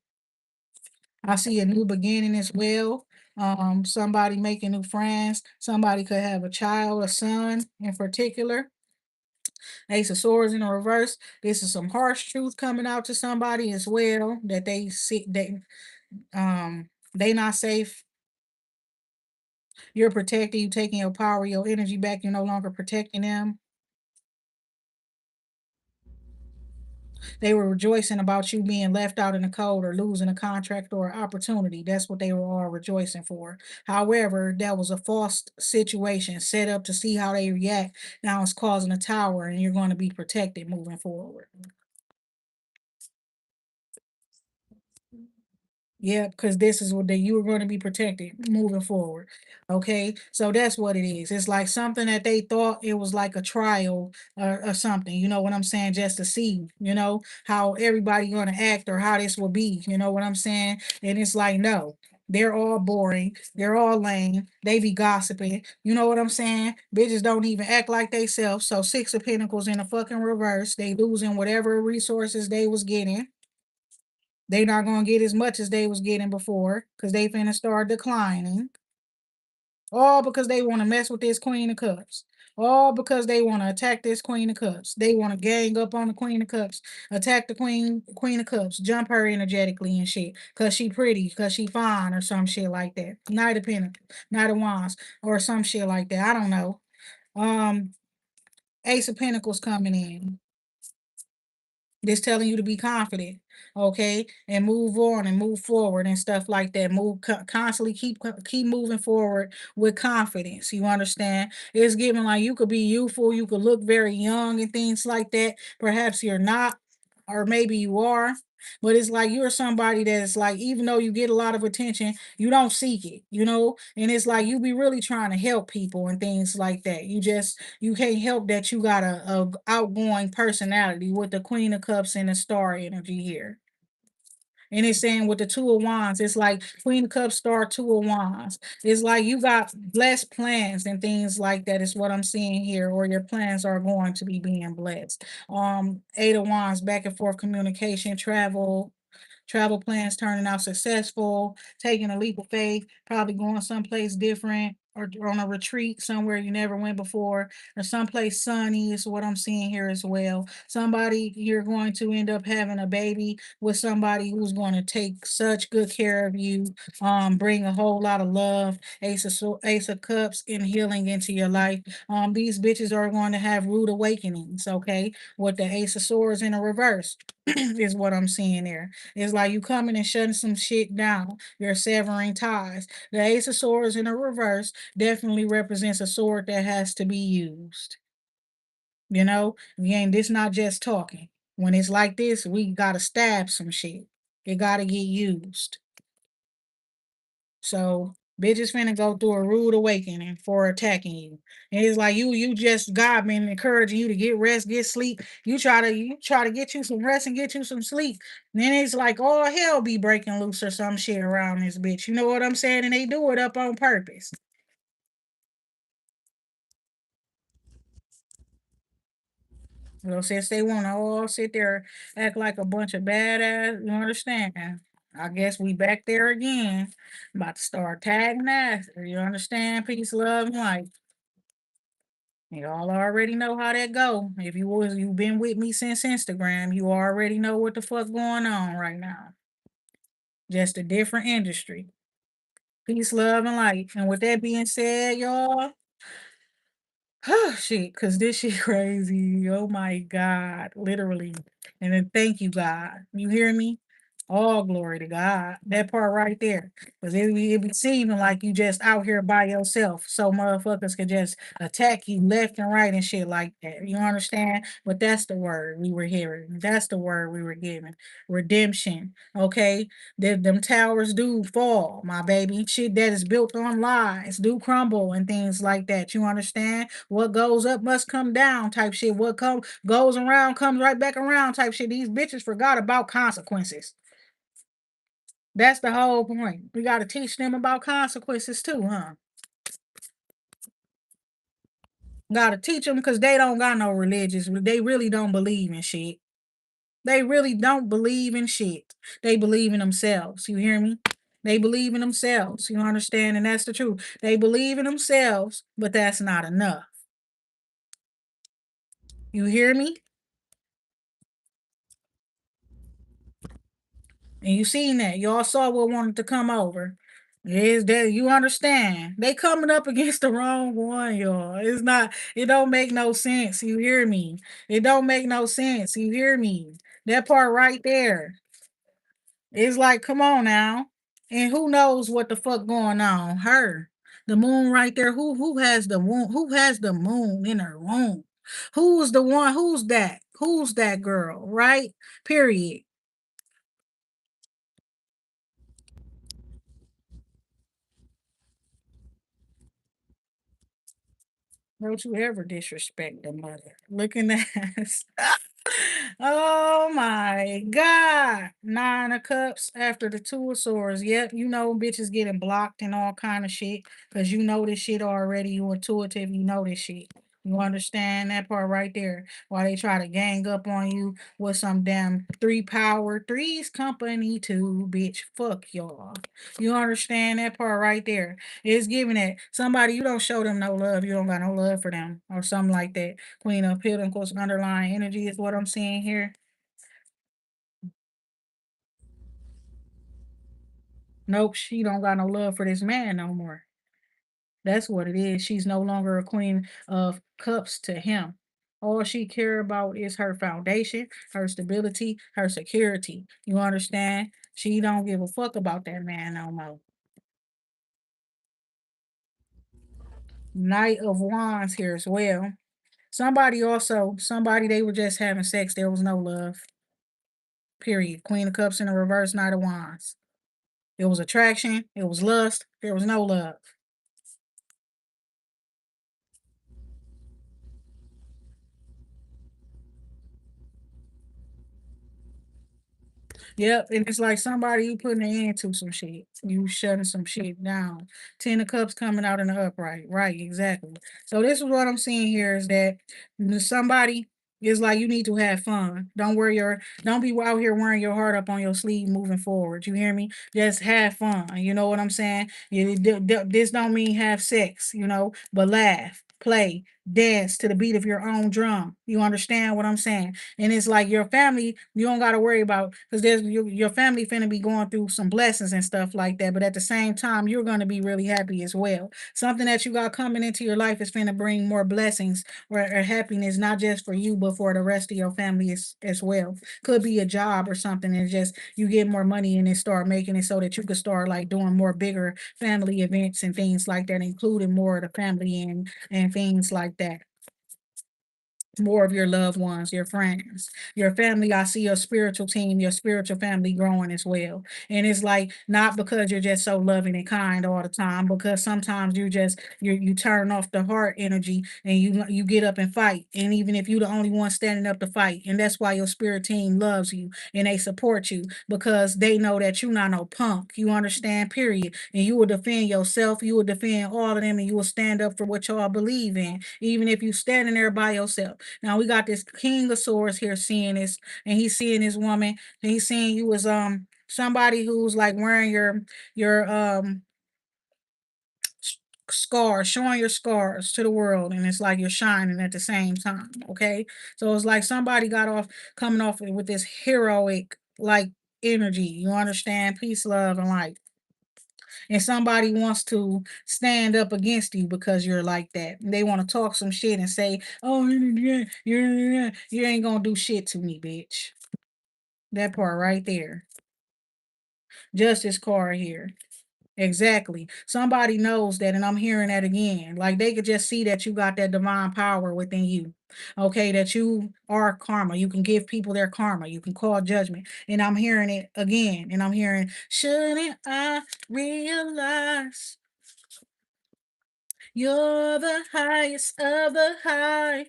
[SPEAKER 1] I see a new beginning as well. Somebody making new friends. Somebody could have a child, a son in particular. Ace of Swords in the reverse. This is some harsh truth coming out to somebody as well, that they see they not safe. You're protecting, you taking your power, your energy back. You're no longer protecting them. They were rejoicing about you being left out in the cold or losing a contract or opportunity. That's what they were all rejoicing for. However, that was a false situation set up to see how they react. Now it's causing a tower, and you're going to be protected moving forward. Yeah, because this is what that you are going to be protected moving forward. Okay, so that's what it is. It's like something that they thought it was like a trial or something. You know what I'm saying? Just to see, how everybody going to act or how this will be. You know what I'm saying? And it's like no. They're all boring. They're all lame. They be gossiping. You know what I'm saying? Bitches don't even act like they self. So Six of Pentacles in the fucking reverse. They losing whatever resources they was getting. They not gonna get as much as they was getting before because they finna start declining. All because they want to mess with this Queen of Cups. All because they want to attack this Queen of Cups. They want to gang up on the Queen of Cups, attack the Queen of Cups, jump her energetically and shit. Cause she pretty, cause she fine, or some shit like that. Knight of Pentacles, Knight of Wands, or some shit like that. I don't know. Um, Ace of Pentacles coming in. Just telling you to be confident, okay, and move on and move forward and stuff like that. Constantly keep moving forward with confidence. You understand? It's giving like you could be youthful, you could look very young and things like that. Perhaps you're not, or maybe you are. But it's like you're somebody that's like, even though you get a lot of attention, you don't seek it, and it's like you be really trying to help people and things like that. You can't help that you got a outgoing personality with the Queen of Cups and the Star energy here. And it's saying with the Two of Wands, it's like Queen of Cups, Star, Two of Wands. It's like you got blessed plans and things like that, is what I'm seeing here, or your plans are going to be being blessed. Eight of Wands, back and forth communication, travel plans turning out successful, taking a leap of faith, probably going someplace different, or on a retreat somewhere you never went before, or someplace sunny is what I'm seeing here as well. Somebody, you're going to end up having a baby with somebody who's going to take such good care of you, bring a whole lot of love, Ace of Cups, and healing into your life. These bitches are going to have rude awakenings, okay, with the Ace of Swords in a reverse. Is what I'm seeing there. It's like you coming and shutting some shit down. You're severing ties. The Ace of Swords in a reverse definitely represents a sword that has to be used. Again, this not just talking. When it's like this, we gotta stab some shit. It gotta get used. So bitches finna go through a rude awakening for attacking you. And it's like you just God been encouraging you to get rest, get sleep. You try to get you some rest and get you some sleep. And then it's like all hell be breaking loose or some shit around this bitch. You know what I'm saying? And they do it up on purpose. Since they wanna all sit there, act like a bunch of badass, you understand? I guess we back there again. About to start tagging ass. You understand? Peace, love, and light. Y'all already know how that go. If you've been with me since Instagram, you already know what the fuck going on right now. Just a different industry. Peace, love, and light. And with that being said, y'all, shit, cause this shit crazy. Oh my God, literally. And then thank you, God. You hear me? All glory to God. That part right there. Cause it be seeming like you just out here by yourself. So motherfuckers could just attack you left and right and shit like that. You understand? But that's the word we were hearing. That's the word we were giving. Redemption. Okay. Them towers do fall, my baby. Shit that is built on lies do crumble and things like that. You understand? What goes up must come down type shit. What goes around comes right back around type shit. These bitches forgot about consequences. That's the whole point. We got to teach them about consequences too, huh? Got to teach them because they don't got no religious. They really don't believe in shit. They really don't believe in shit. They believe in themselves. You hear me? They believe in themselves. You understand? And that's the truth. They believe in themselves, but that's not enough. You hear me? And you seen that. Y'all saw what wanted to come over. Is that you understand? They coming up against the wrong one, y'all. It don't make no sense. You hear me? It don't make no sense. You hear me? That part right there. It's like, come on now. And who knows what the fuck going on? Her. The moon right there. Who has the moon? Who has the moon in her womb? Who's the one? Who's that? Who's that girl? Right? Period. Don't you ever disrespect the mother. Looking at oh my God. Nine of Cups after the Two of Swords. Yep, bitches getting blocked and all kind of shit. Cause you know this shit already. You intuitive, you know this shit. You understand that part right there. While they try to gang up on you with some damn three power. Three's company too, bitch. Fuck y'all. You understand that part right there. It's giving it. Somebody you don't show them no love, you don't got no love for them, or something like that. Queen of Pentacles underlying energy is what I'm seeing here. Nope, she don't got no love for this man no more. That's what it is. She's no longer a queen of cups to him. All she care about is her foundation, her stability, her security. You understand? She don't give a fuck about that man no more. Knight of Wands here as well. Somebody they were just having sex. There was no love. Period. Queen of Cups in the reverse, Knight of Wands. It was attraction. It was lust. There was no love. Yep, and it's like somebody you putting an end to some shit. You shutting some shit down. 10 of Cups coming out in the upright. Right, exactly. So this is what I'm seeing here is that somebody is like you need to have fun. Don't be out here wearing your heart up on your sleeve moving forward. You hear me? Just have fun. You know what I'm saying? This don't mean have sex, but laugh, play, dance to the beat of your own drum. You understand what I'm saying? And it's like your family, you don't got to worry about because there's your family finna be going through some blessings and stuff like that. But at the same time, you're gonna be really happy as well. Something that you got coming into your life is finna bring more blessings or happiness, not just for you, but for the rest of your family as well. Could be a job or something, and just you get more money and then start making it so that you could start like doing more bigger family events and things like that, including more of the family and things like that, more of your loved ones, your friends, your family. I see your spiritual team, your spiritual family growing as well. And it's like not because you're just so loving and kind all the time, because sometimes you turn off the heart energy and you get up and fight. And even if you're the only one standing up to fight, and that's why your spirit team loves you and they support you because they know that you're not no punk. You understand, period. And you will defend yourself, you will defend all of them, and you will stand up for what y'all believe in, even if you standing there by yourself. Now we got this King of Swords here seeing this, and he's seeing this woman, and he's seeing you as somebody who's like wearing your scars, showing your scars to the world, and it's like you're shining at the same time. Okay, so it's like somebody got off coming off with this heroic like energy. You understand? Peace, love, and light. And somebody wants to stand up against you because you're like that. And they want to talk some shit and say, "Oh, you ain't gonna do shit to me, bitch." That part right there. Justice card here. Exactly. Somebody knows that, and I'm hearing that again. Like they could just see that you got that divine power within you. Okay, that you are karma. You can give people their karma. You can call judgment. And I'm hearing it again. And I'm hearing, shouldn't I realize you're the highest of the high?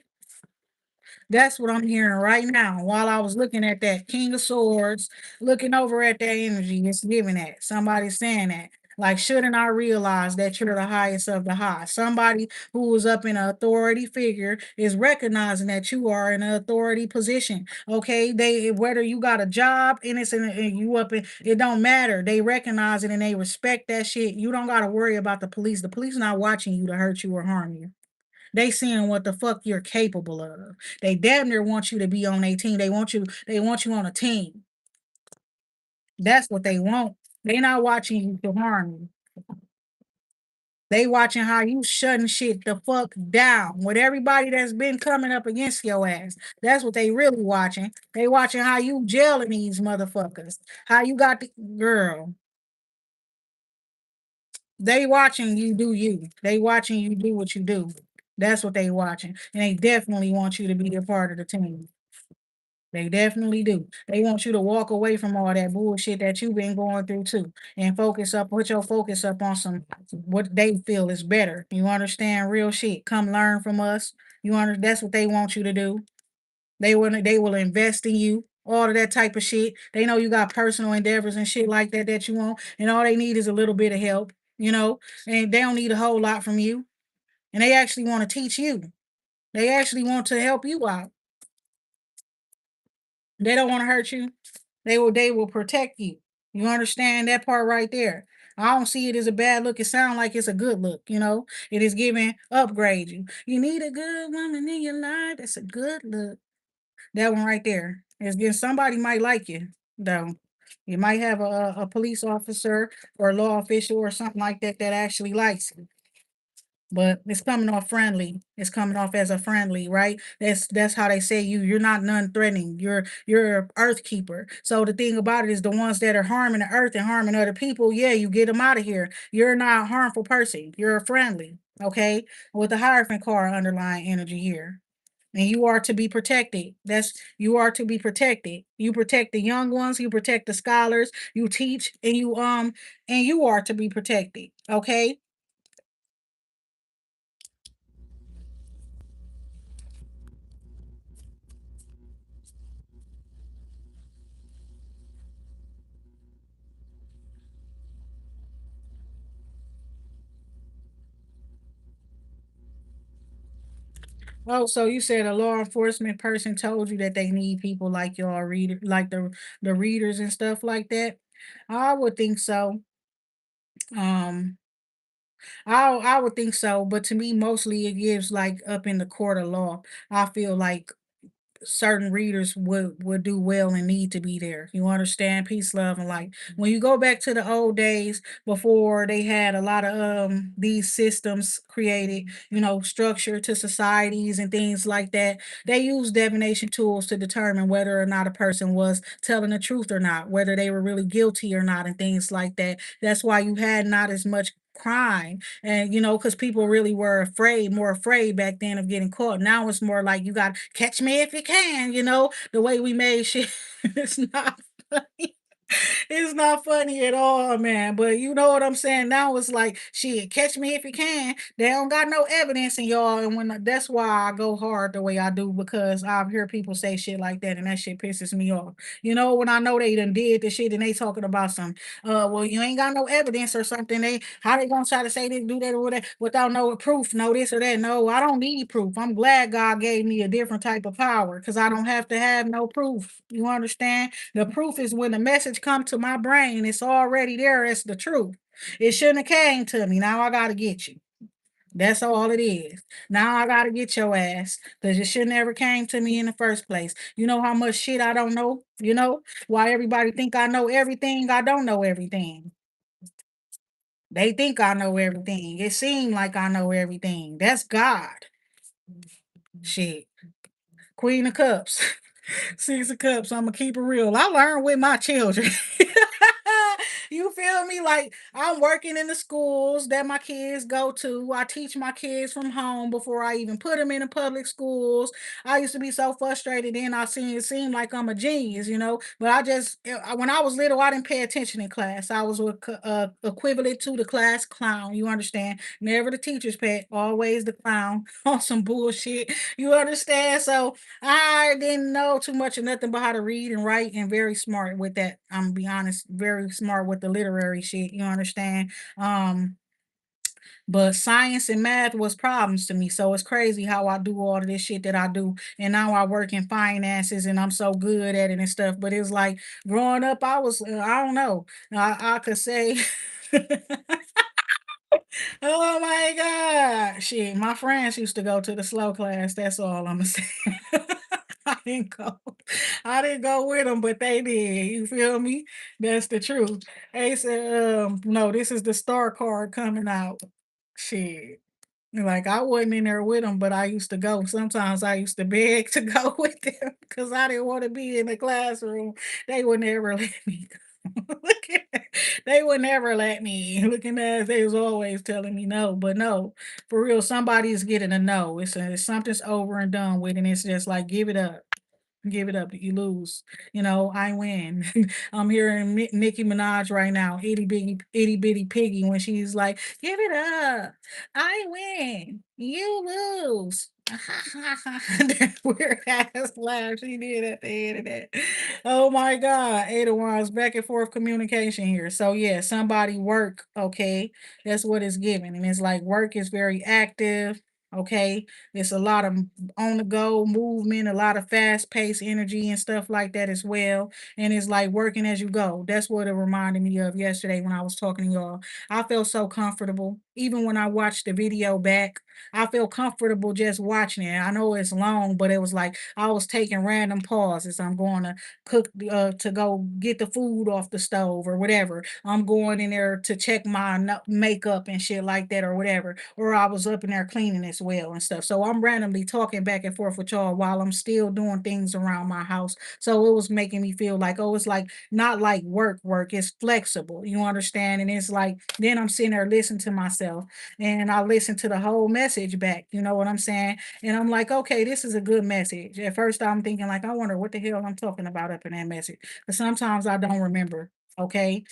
[SPEAKER 1] That's what I'm hearing right now. While I was looking at that King of Swords, looking over at that energy, it's giving that. Somebody's saying that. Like, shouldn't I realize that you're the highest of the high? Somebody who is up in an authority figure is recognizing that you are in an authority position. Okay, they whether you got a job and and you up in it don't matter. They recognize it and they respect that shit. You don't gotta worry about the police. The police not watching you to hurt you or harm you. They seeing what the fuck you're capable of. They damn near want you to be on their team. They want you on a team. That's what they want. They not watching you to harm you. They watching how you shutting shit the fuck down with everybody that's been coming up against your ass. That's what they really watching. They watching how you jailing these motherfuckers. How you got the girl. They watching you do you. They watching you do what you do. That's what they watching. And they definitely want you to be a part of the team. They definitely do. They want you to walk away from all that bullshit that you've been going through too, and put your focus up on some what they feel is better. You understand? Real shit. Come learn from us. That's what they want you to do. They will invest in you. All of that type of shit. They know you got personal endeavors and shit like that you want, and all they need is a little bit of help, and they don't need a whole lot from you. And they actually want to teach you. They actually want to help you out. They don't want to hurt you. They will protect you. You understand that part right there. I don't see it as a bad look. It sounds like it's a good look. It is giving upgrade you. You need a good woman in your life. That's a good look. That one right there. It's getting somebody might like you, though. You might have a police officer or a law official or something like that that actually likes you. but it's coming off friendly. It's coming off as a friendly, right? That's how they say you. You're not non-threatening. You're a earth keeper. So the thing about it is the ones that are harming the earth and harming other people, yeah, you get them out of here. You're not a harmful person. You're a friendly, okay? With the Hierophant card underlying energy here. And you are to be protected. That's you are to be protected. You protect the young ones, you protect the scholars, you teach, and you are to be protected. Okay. Oh, so you said a law enforcement person told you that they need people like y'all reader, like the readers and stuff like that. I would think so. Um, I would think so, but to me, mostly it gives like up in the court of law. I feel like certain readers would do well and need to be there. You understand? Peace, love, and light. When you go back to the old days before they had a lot of these systems created, structure to societies and things like that, they used divination tools to determine whether or not a person was telling the truth or not, whether they were really guilty or not, and things like that. That's why you had not as much crime, and because people really were more afraid back then of getting caught. Now it's more like you got catch me if you can, the way we made shit. It's not funny. It's not funny at all, man. But you know what I'm saying? Now it's like, shit, catch me if you can. They don't got no evidence in y'all. And that's why I go hard the way I do, because I've heard people say shit like that and that shit pisses me off. When I know they done did the shit and they talking about some, well, you ain't got no evidence or something. How they gonna try to say they do that or whatever without no proof, no this or that? No, I don't need proof. I'm glad God gave me a different type of power because I don't have to have no proof. You understand? The proof is when the message come to my brain, it's already there. It's the truth. It shouldn't have came to me. Now I gotta get you. That's all it is. Now I gotta get your ass because it should never came to me in the first place. You know how much shit I don't know? Why everybody think I know everything? I don't know everything. They think I know everything. It seemed like I know everything. That's God. Shit. Queen of Cups. Six of Cups. I'ma keep it real. I learned with my children. You feel me? Like I'm working in the schools that my kids go to. I teach my kids from home before I even put them in the public schools. I used to be so frustrated. Then I seen it seemed like I'm a genius, But when I was little, I didn't pay attention in class. I was equivalent to the class clown. You understand? Never the teacher's pet, always the clown on some bullshit. You understand? So I didn't know too much of nothing but how to read and write, and very smart with that. I'm gonna be honest, very smart with the literary shit. You understand? Um, but science and math was problems to me. So it's crazy how I do all of this shit that I do. And now I work in finances and I'm so good at it and stuff. But it's like growing up, I don't know. I could say, oh my God. Shit, my friends used to go to the slow class. That's all I'm gonna say. I didn't go. I didn't go with them, but they did. You feel me? That's the truth. They said, no, this is the star card coming out. Shit. Like I wasn't in there with them, but I used to go. Sometimes I used to beg to go with them because I didn't want to be in the classroom. They would never let me go. Look at that. They would never let me. Looking at they was always telling me no, but no, for real, somebody's getting a no. It's something's over and done with, and it's just like give it up. Give it up, you lose. I win. I'm hearing Nicki Minaj right now, itty bitty piggy, when she's like, "Give it up, I win, you lose." That weird ass laugh she did at the end of that. Oh my God, Ada Wines, back and forth communication here. So yeah, somebody work. Okay, that's what it's giving, and it's like work is very active. Okay, it's a lot of on the go movement, a lot of fast paced energy and stuff like that as well. And it's like working as you go. That's what it reminded me of yesterday when I was talking to y'all. I felt so comfortable. Even when I watched the video back, I feel comfortable just watching it. I know it's long, but it was like I was taking random pauses. I'm going to cook to go get the food off the stove or whatever. I'm going in there to check my makeup and shit like that or whatever. Or I was up in there cleaning as well and stuff. So I'm randomly talking back and forth with y'all while I'm still doing things around my house. So it was making me feel like, oh, it's like not like work, it's flexible. You understand? And it's like then I'm sitting there listening to myself and I listen to the whole message back. You know what I'm saying? And I'm like, okay, this is a good message. At first, I'm thinking, like, I wonder what the hell I'm talking about up in that message. But sometimes I don't remember. Okay.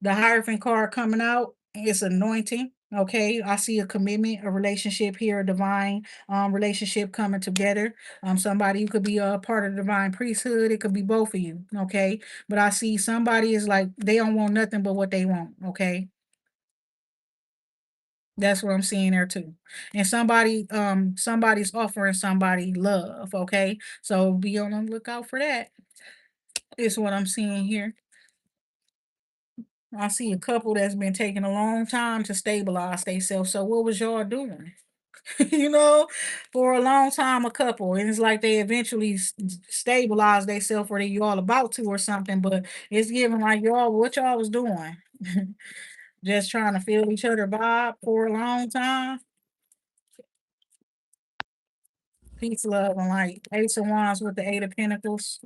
[SPEAKER 1] The Hierophant card coming out is anointing. Okay, I see a commitment, a relationship here, a divine relationship coming together. Somebody you could be a part of the divine priesthood. It could be both of you. Okay, but I see somebody is like they don't want nothing but what they want. Okay, that's what I'm seeing there too. And somebody's offering somebody love. Okay, so be on the lookout for that. Is what I'm seeing here. I see a couple that's been taking a long time to stabilize themselves. So what was y'all doing? You know, for a long time, a couple, and it's like they eventually stabilize themselves, or they you all about to, or something. But it's giving like y'all, what y'all was doing, just trying to feel each other vibe for a long time. Peace, love, and light. Ace of Wands with the Eight of Pentacles,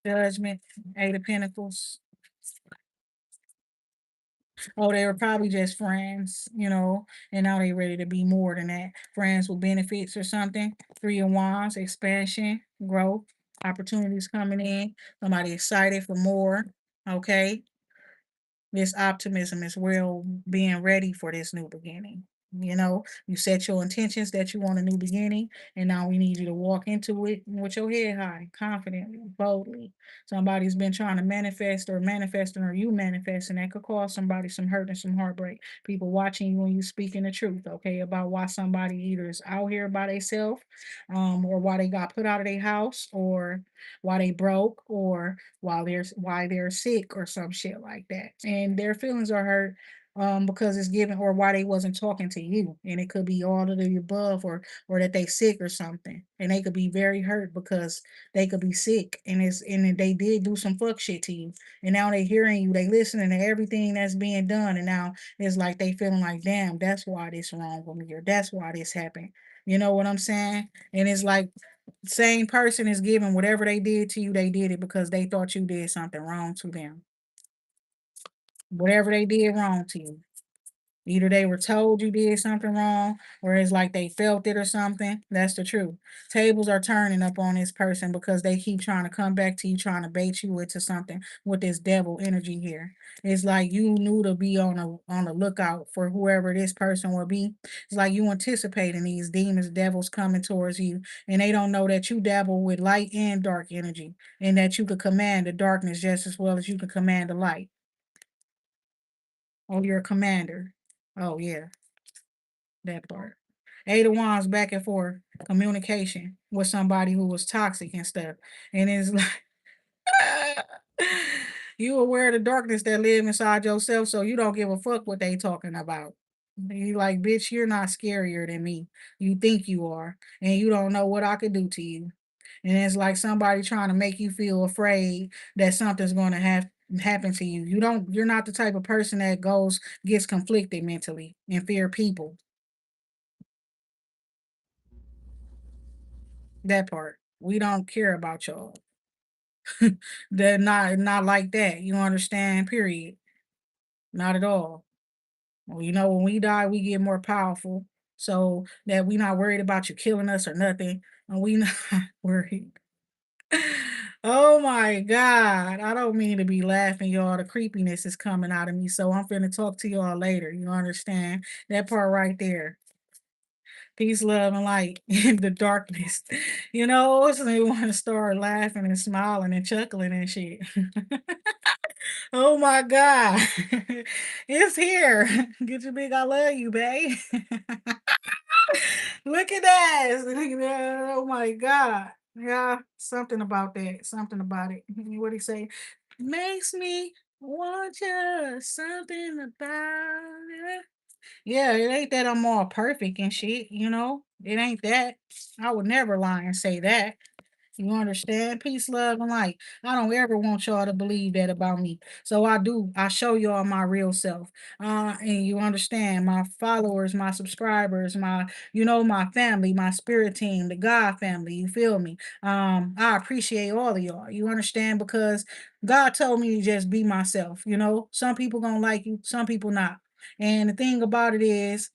[SPEAKER 1] Judgment, Eight of Pentacles. Oh, they were probably just friends, and now they ready to be more than that. Friends with benefits or something. Three of Wands, expansion, growth, opportunities coming in. Somebody excited for more. Okay. This optimism is real being ready for this new beginning. You set your intentions that you want a new beginning, and now we need you to walk into it with your head high, confidently, boldly. Somebody's been trying to manifest or manifesting, or you manifesting, that could cause somebody some hurt and some heartbreak. People watching you when you speaking the truth, okay, about why somebody either is out here by themselves, or why they got put out of their house, or why they broke, or why they're sick or some shit like that. And their feelings are hurt because it's given, or why they wasn't talking to you. And it could be all of the above, or that they sick or something. And they could be very hurt because they could be sick and they did do some fuck shit to you. And now they hearing you, they listening to everything that's being done. And now it's like they feeling like, damn, that's why this wrong with me, or that's why this happened. You know what I'm saying? And it's like same person is giving whatever they did to you, they did it because they thought you did something wrong to them. Whatever they did wrong to you. Either they were told you did something wrong, or it's like they felt it or something. That's the truth. Tables are turning up on this person because they keep trying to come back to you, trying to bait you into something with this devil energy here. It's like you knew to be on the lookout for whoever this person will be. It's like you anticipating these demons, devils coming towards you, and they don't know that you dabble with light and dark energy, and that you could command the darkness just as well as you can command the light. Oh, you're a commander. Oh yeah. That part. Eight of Wands back and forth communication with somebody who was toxic and stuff. And it's like you aware of the darkness that live inside yourself, so you don't give a fuck what they talking about. You like, bitch, you're not scarier than me. You think you are, and you don't know what I could do to you. And it's like somebody trying to make you feel afraid that something's going to have happen to you. You're not the type of person that gets conflicted mentally and fear people. That part. We don't care about y'all. They're not like that. You understand? Period. Not at all. Well, when we die, we get more powerful. So that we not worried about you killing us or nothing. And we not worried. Oh my God. I don't mean to be laughing, y'all. The creepiness is coming out of me. So I'm finna talk to y'all later. You understand? That part right there. Peace, love, and light in the darkness. So they want to start laughing and smiling and chuckling and shit. Oh my God. It's here. Get your big I love you, babe. Look at that. Look at that. Oh my God. Yeah, something about that. Something about it. What he say? Makes me want you. Something about it. Yeah, it ain't that I'm all perfect and shit, you know? It ain't that. I would never lie and say that. You understand? Peace, love, and light. I don't ever want y'all to believe that about me. So I do. I show y'all my real self. And you understand, my followers, my subscribers, my family, my spirit team, the God family. You feel me? I appreciate all of y'all. You understand? Because God told me to just be myself. Some people gonna like you, some people not. And the thing about it is,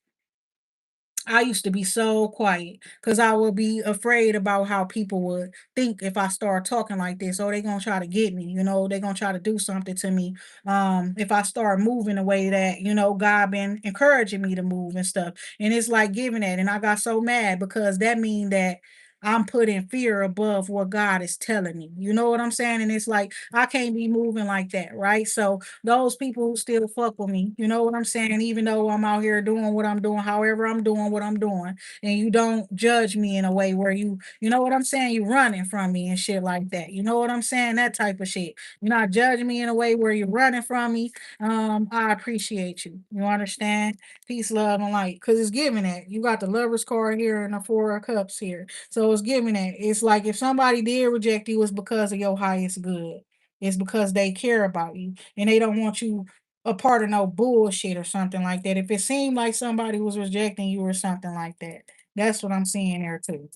[SPEAKER 1] I used to be so quiet because I would be afraid about how people would think if I start talking like this. Oh, they gonna try to get me, they gonna try to do something to me. If I start moving the way that, God been encouraging me to move and stuff. And it's like giving that. And I got so mad because that mean that I'm putting fear above what God is telling me. You know what I'm saying? And it's like I can't be moving like that, right? So those people who still fuck with me, you know what I'm saying? Even though I'm out here doing what I'm doing, however I'm doing what I'm doing, and you don't judge me in a way where you know what I'm saying? You running from me and shit like that. You know what I'm saying? That type of shit. You're not judging me in a way where you're running from me. I appreciate you. You understand? Peace, love, and light. Cause it's giving that. You got the lovers card here and the four of cups here. So it's giving that. It's like if somebody did reject you, it's because of your highest good. It's because they care about you and they don't want you a part of no bullshit or something like that. If it seemed like somebody was rejecting you or something like that, that's what I'm seeing there too.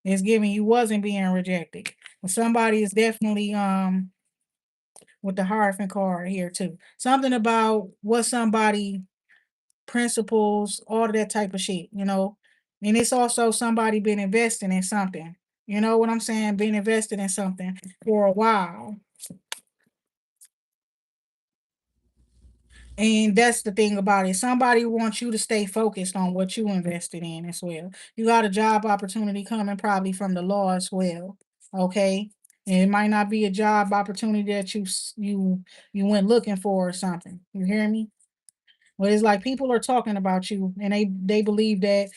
[SPEAKER 1] It's giving you wasn't being rejected. But somebody is definitely with the Hierophant card here too. Something about what somebody principles, all of that type of shit. And it's also somebody been investing in something. You know what I'm saying? Been invested in something for a while. And that's the thing about it. Somebody wants you to stay focused on what you invested in as well. You got a job opportunity coming probably from the law as well. Okay. And it might not be a job opportunity that you went looking for or something. You hear me? But it's like people are talking about you and they believe that,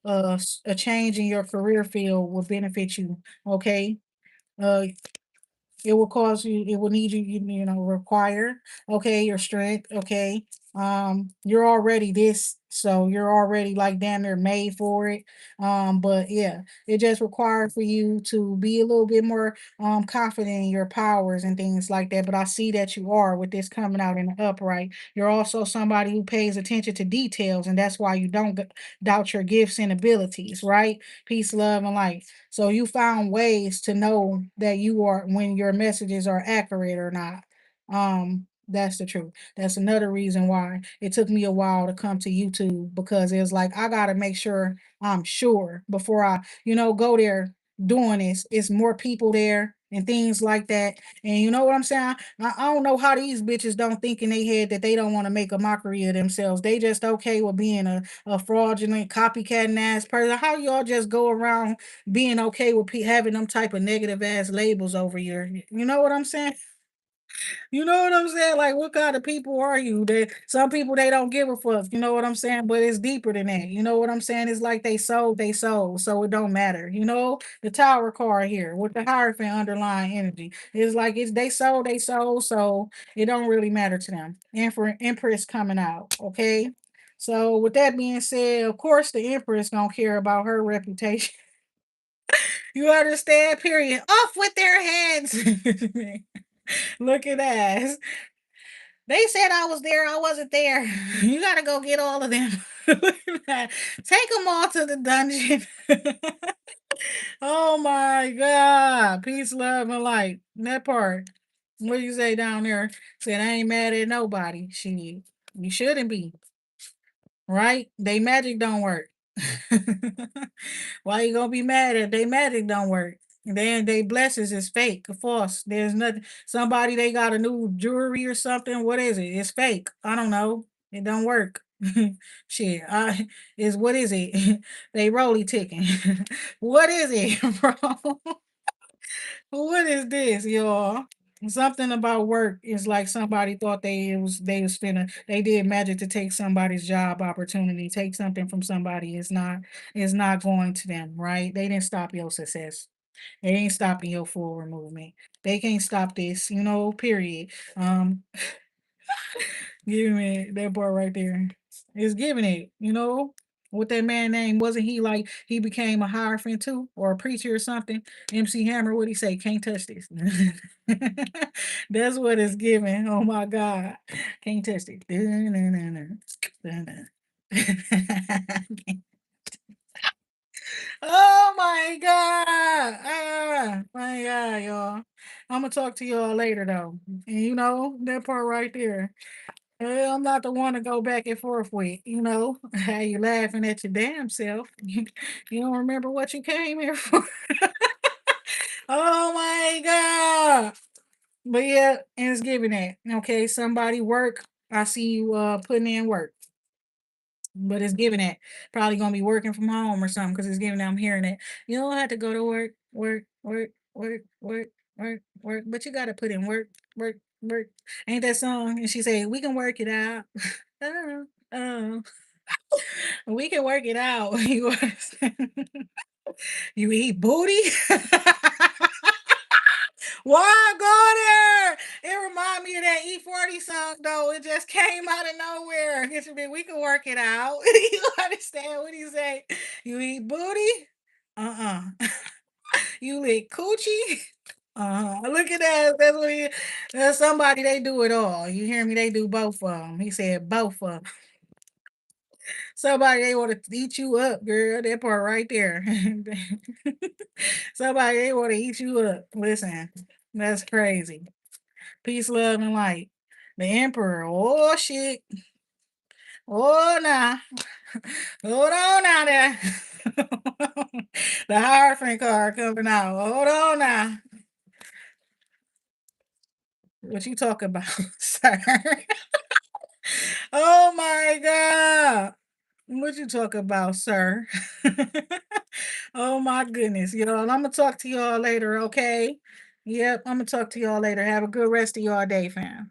[SPEAKER 1] a change in your career field will benefit you. Okay. Uh it will cause you, it will need require, okay, your strength, okay. You're already this, so you're already like damn near made for it. But yeah, it just required for you to be a little bit more confident in your powers and things like that. But I see that you are with this coming out in the upright. You're also somebody who pays attention to details, and that's why you don't doubt your gifts and abilities, right? Peace, love, and light. So you found ways to know that you are when your messages are accurate or not. That's the truth. That's another reason why it took me a while to come to YouTube because it was like I gotta make sure I'm sure before I, go there doing this. It's more people there and things like that. And you know what I'm saying? I don't know how these bitches don't think in their head that they don't want to make a mockery of themselves. They just okay with being a fraudulent copycat ass person. How y'all just go around being okay with having them type of negative ass labels over you know what I'm saying? You know what I'm saying? Like, what kind of people are you? That some people they don't give a fuck. You know what I'm saying? But it's deeper than that. You know what I'm saying? It's like they sold, so it don't matter. The Tower card here with the Hierophant underlying energy. It's like they sold, so it don't really matter to them. And for Empress coming out, okay. So with that being said, of course the Empress gonna care about her reputation. You understand? Period. Off with their heads. Look at that. They said I was there. I wasn't there. You gotta go get all of them. Look at that. Take them all to the dungeon. Oh my God. Peace, love, and light. That part. What do you say down there? Said I ain't mad at nobody. She you shouldn't be. Right? They magic don't work. Why you gonna be mad if they magic don't work? Then they blessings is fake, false. There's nothing. Somebody they got a new jewelry or something. What is it? It's fake. I don't know. It don't work. Shit. Is what is it? They rolly ticking. What is it, bro? What is this, y'all? Something about work is like somebody thought they was finna they did magic to take somebody's job opportunity, take something from somebody. It's not going to them, right? They didn't stop your success. They ain't stopping your forward movement. They can't stop this, period. Give me that part right there. It's giving it, you know? What that man name wasn't he like he became a hierophant too or a preacher or something? MC Hammer, what he say? Can't touch this. That's what it's giving. Oh my God. Can't touch it. Oh my God. My God, y'all. I'm gonna talk to y'all later though. And you know, that part right there. I'm not the one to go back and forth with, you know. How you laughing at your damn self. You don't remember what you came here for. Oh my God. But yeah, and it's giving that. Okay, somebody work. I see you putting in work. But it's giving that. Probably gonna be working from home or something because it's giving that I'm hearing it. You don't have to go to work, work, but you gotta put in work. Ain't that song? And she said, we can work it out. Oh, oh. We can work it out. You eat booty? Why go there? It remind me of that E40 song though. It just came out of nowhere. It should be, we can work it out. You understand what he say? You eat booty? Uh-uh. You lick coochie? Look at that. That's what he, that's somebody they do it all. You hear me? They do both of them. He said both of 'em. Somebody they want to eat you up, girl. That part right there. Somebody they want to eat you up. Listen, that's crazy. Peace, love, and light. The emperor. Oh shit. Oh nah. Hold on now there. The Hierophant card coming out. Hold on now. What you talking about, sir? Oh my God. What you talk about, sir? Oh my goodness, y'all. I'm gonna talk to y'all later, okay? Yep, I'm gonna talk to y'all later. Have a good rest of y'all day, fam.